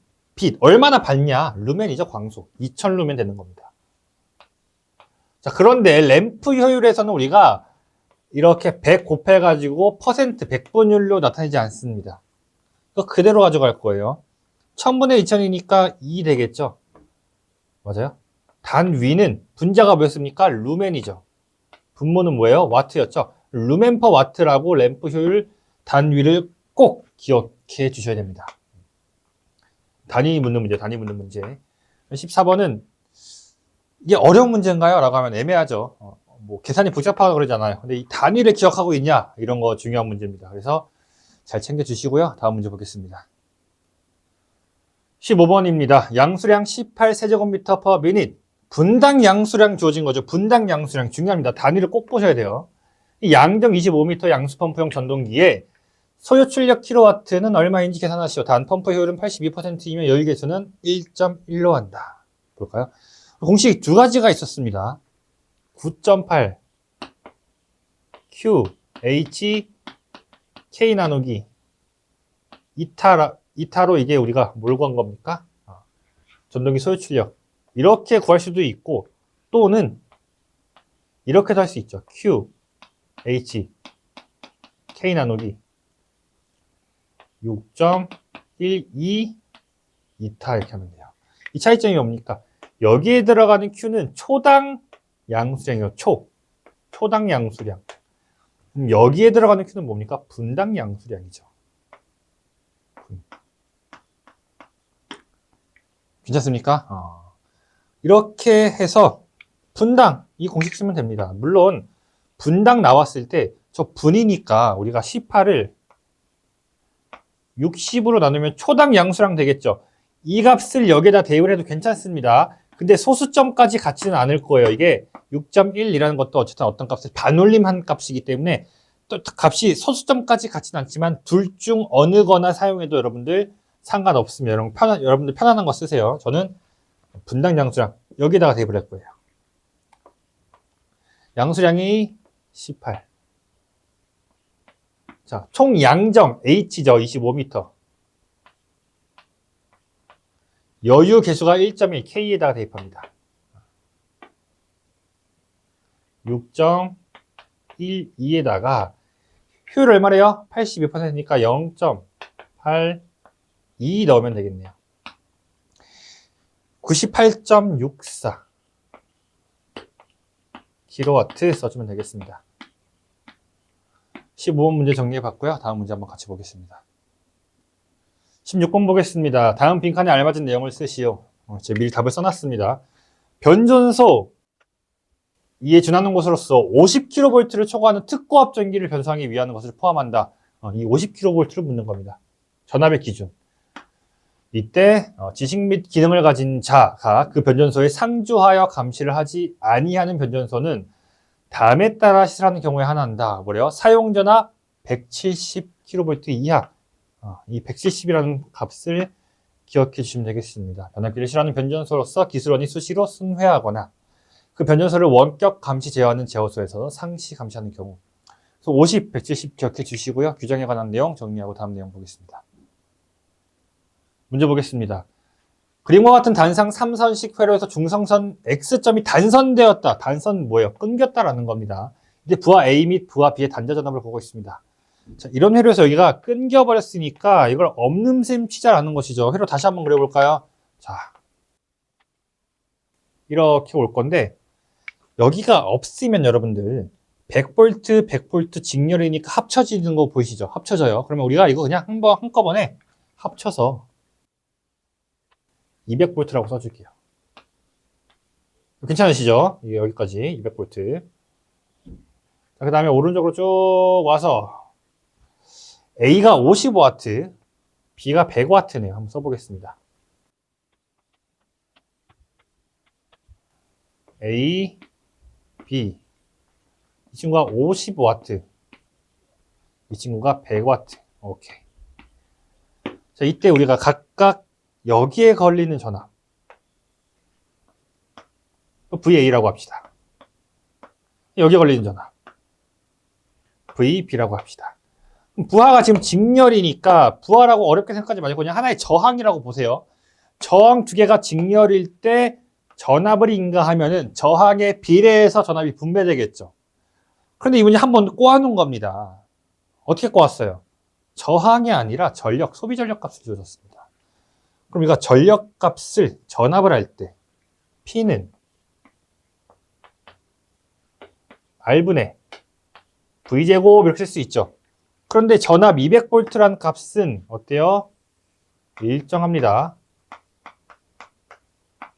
얼마나 밝냐? 루멘이죠, 광속. 2000루멘 되는 겁니다. 자, 그런데 램프 효율에서는 우리가 이렇게 100 곱해가지고 퍼센트 100분율로 나타내지 않습니다. 이거 그대로 가져갈 거예요. 1000분의 2000이니까 2 되겠죠? 맞아요? 단 위는 분자가 뭐였습니까? 루멘이죠. 분모는 뭐예요? 와트였죠? 루멘 퍼 와트라고 램프 효율 단위를 꼭 기억해 주셔야 됩니다. 단위 묻는 문제, 단위 묻는 문제. 14번은 이게 어려운 문제인가요? 라고 하면 애매하죠. 뭐 계산이 복잡하다고 그러잖아요. 근데 이 단위를 기억하고 있냐? 이런 거 중요한 문제입니다. 그래서 잘 챙겨 주시고요. 다음 문제 보겠습니다. 15번입니다. 양수량 18세제곱미터 per minute. 분당 양수량 주어진 거죠. 분당 양수량 중요합니다. 단위를 꼭 보셔야 돼요. 이 양정 25m 양수펌프용 전동기에 소요 출력 킬로와트는 얼마인지 계산하시오. 단 펌프 효율은 82%이면 여유 개수는 1.1로 한다. 볼까요? 공식 두 가지가 있었습니다. 9.8 Q, H, K 나누기 이타로 이게 우리가 뭘 구한 겁니까? 전동기 소요 출력. 이렇게 구할 수도 있고 또는 이렇게도 할 수 있죠. Q, H, K 나누기 6.12 이타 이렇게 하면 돼요. 이 차이점이 뭡니까? 여기에 들어가는 Q는 초당 양수량이에요. 초당 양수량. 그럼 여기에 들어가는 Q는 뭡니까? 분당 양수량이죠. 괜찮습니까? 이렇게 해서 분당 이 공식 쓰면 됩니다. 물론 분당 나왔을 때 저 분이니까 우리가 18을 60으로 나누면 초당 양수량 되겠죠. 이 값을 여기에다 대입을 해도 괜찮습니다. 근데 소수점까지 같지는 않을 거예요. 이게 6.1이라는 것도 어쨌든 어떤 값을 반올림한 값이기 때문에 또 값이 소수점까지 같지는 않지만 둘 중 어느 거나 사용해도 여러분들 상관없습니다. 여러분들 편안한 거 쓰세요. 저는 분당 양수량 여기다가 대입을 할 거예요. 양수량이 18. 자, 총 양정 H죠. 25m. 여유 개수가 1.1 K에다가 대입합니다. 6.12에다가 효율 얼마래요? 82%니까 0.82 넣으면 되겠네요. 98.64 킬로와트 써주면 되겠습니다. 15번 문제 정리해 봤고요. 다음 문제 한번 같이 보겠습니다. 16번 보겠습니다. 다음 빈칸에 알맞은 내용을 쓰시오. 제가 미리 답을 써놨습니다. 변전소 이에 준하는 것으로서 50kV를 초과하는 특고압 전기를 변수하기 위한 것을 포함한다. 이 50kV를 묻는 겁니다. 전압의 기준. 이때 지식 및 기능을 가진 자가 그 변전소에 상주하여 감시를 하지 아니하는 변전소는 다음에 따라 시설하는 경우에 하나한다. 뭐래요? 사용전압 170kV 이하. 이 170이라는 값을 기억해 주시면 되겠습니다. 변압기를 실하는 변전소로서 기술원이 수시로 순회하거나 그 변전소를 원격 감시 제어하는 제어소에서 상시 감시하는 경우. 그래서 50, 170 기억해 주시고요. 규정에 관한 내용 정리하고 다음 내용 보겠습니다. 문제 보겠습니다. 그림과 같은 단상 3선식 회로에서 중성선 X점이 단선되었다. 단선 뭐예요? 끊겼다라는 겁니다. 이제 부하 A 및 부하 B의 단자 전압을 보고 있습니다. 자, 이런 회로에서 여기가 끊겨버렸으니까 이걸 없는 셈 치자라는 것이죠. 회로 다시 한번 그려볼까요? 자, 이렇게 올 건데 여기가 없으면 여러분들 100V, 100V 직렬이니까 합쳐지는 거 보이시죠? 합쳐져요. 그러면 우리가 이거 그냥 한꺼번에 합쳐서 200V라고 써줄게요. 괜찮으시죠? 여기까지 200V. 자, 그 다음에 오른쪽으로 쭉 와서 A가 55W, B가 100W네요. 한번 써보겠습니다. A, B. 이 친구가 55W, 이 친구가 100W. 오케이. 자, 이때 우리가 각각 여기에 걸리는 전압 VA라고 합시다. 여기에 걸리는 전압 VB라고 합시다. 부하가 지금 직렬이니까 부하라고 어렵게 생각하지 말고 그냥 하나의 저항이라고 보세요. 저항 두 개가 직렬일 때 전압을 인가하면은 저항에 비례해서 전압이 분배되겠죠. 그런데 이분이 한번 꼬아놓은 겁니다. 어떻게 꼬았어요? 저항이 아니라 전력, 소비 전력 값을 주어졌습니다. 그럼 우리가 전력 값을 전압을 할 때 P는 R분의 V제곱 이렇게 쓸 수 있죠. 그런데 전압 200V라는 값은 어때요? 일정합니다.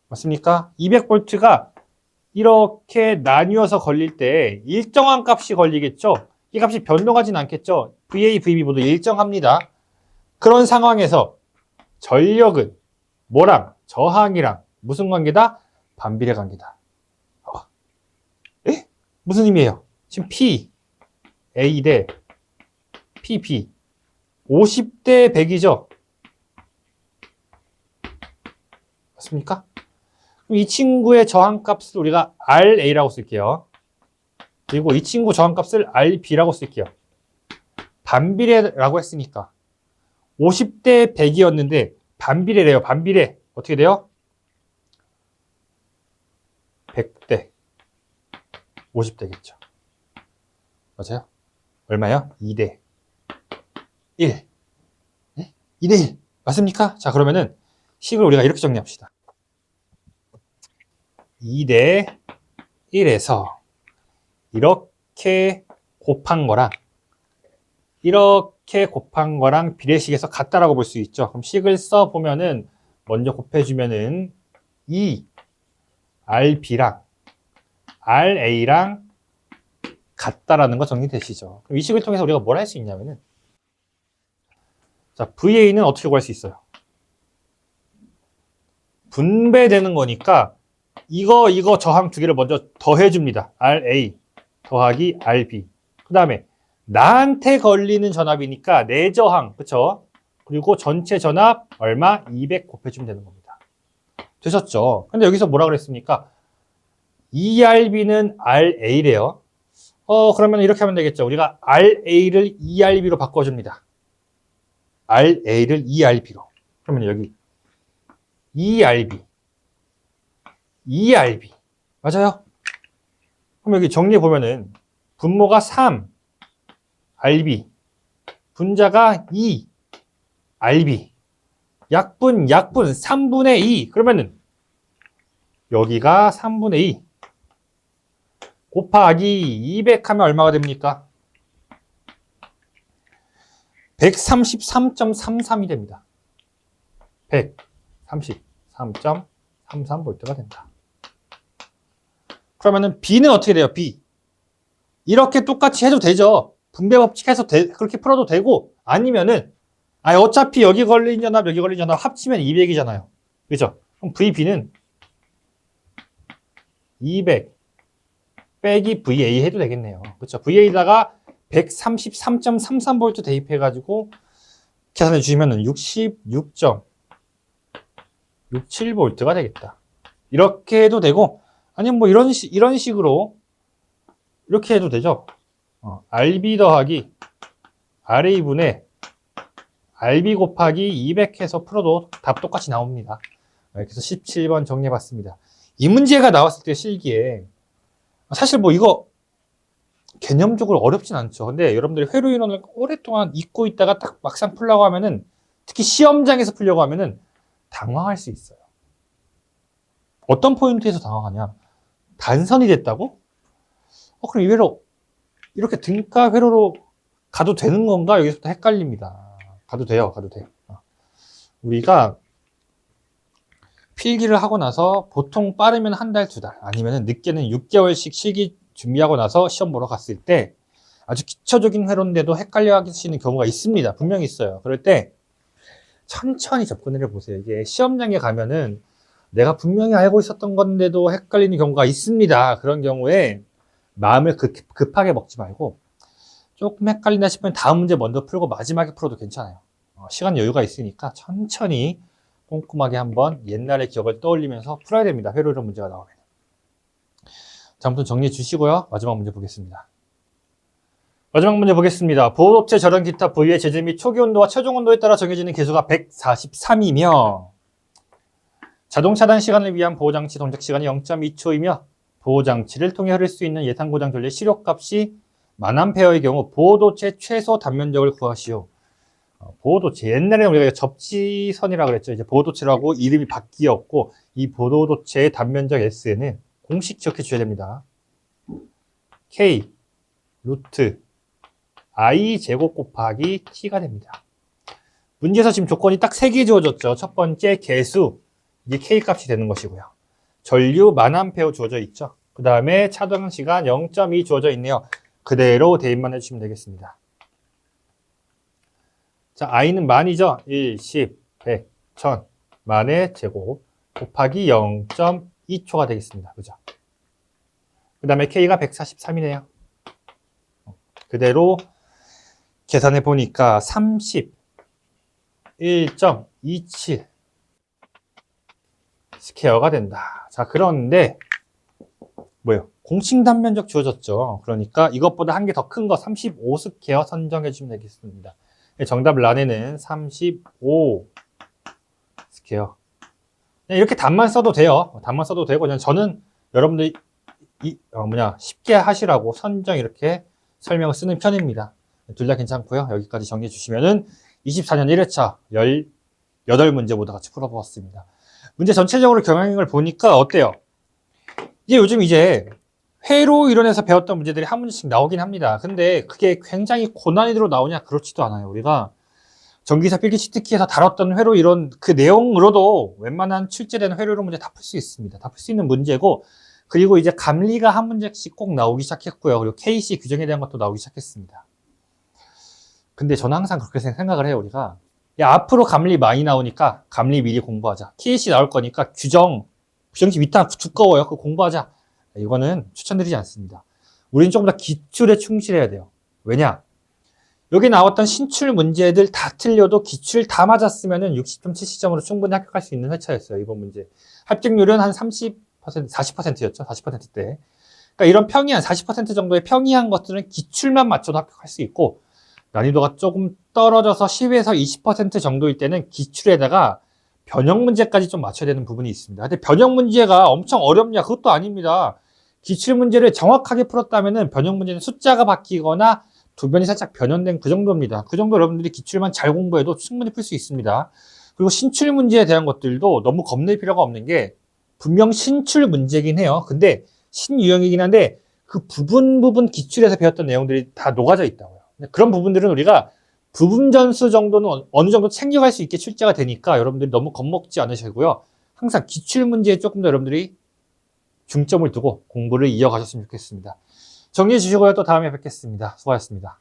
맞습니까? 200V가 이렇게 나뉘어서 걸릴 때 일정한 값이 걸리겠죠? 이 값이 변동하진 않겠죠? VA, VB 모두 일정합니다. 그런 상황에서 전력은 뭐랑? 저항이랑 무슨 관계다? 반비례 관계다. 에? 무슨 의미예요? 지금 P, A 대 PP 50대 100이죠? 맞습니까? 그럼 이 친구의 저항값을 우리가 RA라고 쓸게요. 그리고 이 친구 저항값을 RB라고 쓸게요. 반비례라고 했으니까 50대 100이었는데 반비례래요. 반비례. 어떻게 돼요? 100대 50대겠죠. 맞아요? 얼마요? 2대 1. 네? 2대 1. 맞습니까? 자, 그러면은 식을 우리가 이렇게 정리합시다. 2대 1에서 이렇게 곱한 거랑 이렇게 곱한 거랑 비례식에서 같다라고 볼 수 있죠. 그럼 식을 써보면은 먼저 곱해주면은 2RB랑 RA랑 같다라는 거 정리되시죠. 그럼 이 식을 통해서 우리가 뭘 할 수 있냐면은 자, VA는 어떻게 구할 수 있어요? 분배되는 거니까 이거 저항 두 개를 먼저 더해줍니다. RA 더하기 RB. 그 다음에 나한테 걸리는 전압이니까 내 저항, 그쵸? 그리고 전체 전압 얼마? 200 곱해주면 되는 겁니다. 되셨죠? 근데 여기서 뭐라 그랬습니까? ERB는 RA래요. 그러면 이렇게 하면 되겠죠. 우리가 RA를 ERB로 바꿔줍니다. RA를 ERB로. 그러면 여기 ERB. ERB. 맞아요? 그럼 여기 정리해 보면은 분모가 3, RB. 분자가 2, RB. 약분 3분의 2. 그러면은 여기가 3분의 2. 곱하기 200 하면 얼마가 됩니까? 133.33이 됩니다. 133.33V가 된다. 그러면은 B는 어떻게 돼요? B. 이렇게 똑같이 해도 되죠. 분배 법칙해서 그렇게 풀어도 되고 아니면은 어차피 여기 걸린 전압 여기 걸린 전압 합치면 200이잖아요. 그죠? 그럼 VB는 200 빼기 VA 해도 되겠네요. 그렇죠? VA에다가 133.33V 대입해가지고 계산해 주시면 66.67V가 되겠다. 이렇게 해도 되고, 아니면 뭐 이런 식으로 이렇게 해도 되죠. RB 더하기 RA분의 RB 곱하기 200 해서 풀어도 답 똑같이 나옵니다. 그래서 17번 정리해봤습니다. 이 문제가 나왔을 때 실기에 사실 뭐 이거 개념적으로 어렵진 않죠. 근데 여러분들이 회로 이론을 오랫동안 잊고 있다가 딱 막상 풀려고 하면은 특히 시험장에서 풀려고 하면은 당황할 수 있어요. 어떤 포인트에서 당황하냐? 단선이 됐다고? 그럼 이 회로 이렇게 등가 회로로 가도 되는 건가? 여기서부터 헷갈립니다. 가도 돼요. 가도 돼. 우리가 필기를 하고 나서 보통 빠르면 한 달, 두 달, 아니면 늦게는 6개월씩 실기 준비하고 나서 시험 보러 갔을 때 아주 기초적인 회로인데도 헷갈려 하시는 경우가 있습니다. 분명히 있어요. 그럴 때 천천히 접근을 해보세요. 이게 시험장에 가면은 내가 분명히 알고 있었던 건데도 헷갈리는 경우가 있습니다. 그런 경우에 마음을 급하게 먹지 말고 조금 헷갈린다 싶으면 다음 문제 먼저 풀고 마지막에 풀어도 괜찮아요. 시간 여유가 있으니까 천천히 꼼꼼하게 한번 옛날의 기억을 떠올리면서 풀어야 됩니다. 회로 이론 문제가 나오면. 자, 아무튼 정리해 주시고요. 마지막 문제 보겠습니다. 마지막 문제 보겠습니다. 보호업체 저런 기타 부위의 재질 및 초기 온도와 최종 온도에 따라 정해지는 계수가 143이며 자동 차단 시간을 위한 보호장치 동작 시간이 0.2초이며 보호장치를 통해 흐를 수 있는 예상 고장 전류의 시료값이 만암페어의 경우 보호도체 최소 단면적을 구하시오. 보호도체. 옛날에 우리가 접지선이라고 그랬죠. 이제 보호도체라고 이름이 바뀌었고, 이 보호도체의 단면적 S는 공식 기억해 주셔야 됩니다. K 루트 I 제곱 곱하기 T가 됩니다. 문제에서 지금 조건이 딱 3개 주어졌죠. 첫 번째 개수, 이게 K 값이 되는 것이고요. 전류 만암페어 주어져 있죠. 그 다음에 차동 시간 0.2 주어져 있네요. 그대로 대입만 해주시면 되겠습니다. 자, I는 만이죠. 1, 10, 100, 1000, 만의 제곱 곱하기 0.2초가 되겠습니다. 그죠? 그 다음에 K가 143이네요. 그대로 계산해 보니까 31.27 스퀘어가 된다. 자, 그런데 뭐예요? 공식 단면적 주어졌죠. 그러니까 이것보다 한 개 더 큰 거 35 스퀘어 선정해 주시면 되겠습니다. 정답 란에는 35 스퀘어. 이렇게 답만 써도 돼요. 답만 써도 되고, 그냥 저는 여러분들이 쉽게 하시라고 선정 이렇게 설명을 쓰는 편입니다. 둘 다 괜찮고요. 여기까지 정리해 주시면은 24년 1회차 18문제 모두 같이 풀어보았습니다. 문제 전체적으로 경향을 보니까 어때요? 요즘 회로 이론에서 배웠던 문제들이 한 문제씩 나오긴 합니다. 근데 그게 굉장히 고난이도로 나오냐? 그렇지도 않아요. 우리가 전기사 필기 치트키에서 다뤘던 회로 이론 그 내용으로도 웬만한 출제되는 회로 이론 문제 다 풀 수 있습니다. 다 풀 수 있는 문제고, 그리고 이제 감리가 한 문제씩 꼭 나오기 시작했고요. 그리고 KC 규정에 대한 것도 나오기 시작했습니다. 근데 저는 항상 그렇게 생각을 해요. 우리가 앞으로 감리 많이 나오니까 감리 미리 공부하자. KC 나올 거니까 규정집 이따 두꺼워요. 그거 공부하자. 이거는 추천드리지 않습니다. 우리는 조금 더 기출에 충실해야 돼요. 왜냐? 여기 나왔던 신출 문제들 다 틀려도 기출 다 맞았으면은 60점, 70점으로 충분히 합격할 수 있는 회차였어요. 이번 문제. 합격률은 한 30%, 40%였죠. 40%대. 그러니까 이런 평이한 40% 정도의 평이한 것들은 기출만 맞춰도 합격할 수 있고, 난이도가 조금 떨어져서 10에서 20% 정도일 때는 기출에다가 변형 문제까지 좀 맞춰야 되는 부분이 있습니다. 근데 변형 문제가 엄청 어렵냐? 그것도 아닙니다. 기출 문제를 정확하게 풀었다면은 변형 문제는 숫자가 바뀌거나 두변이 살짝 변형된 그 정도입니다. 그 정도 여러분들이 기출만 잘 공부해도 충분히 풀 수 있습니다. 그리고 신출 문제에 대한 것들도 너무 겁낼 필요가 없는 게, 분명 신출 문제긴 해요. 근데 신유형이긴 한데 그 부분 기출에서 배웠던 내용들이 다 녹아져 있다고요. 그런 부분들은 우리가 부분 전수 정도는 어느 정도 챙겨갈 수 있게 출제가 되니까 여러분들이 너무 겁먹지 않으시고요. 항상 기출 문제에 조금 더 여러분들이 중점을 두고 공부를 이어가셨으면 좋겠습니다. 정리해 주시고요. 또 다음에 뵙겠습니다. 수고하셨습니다.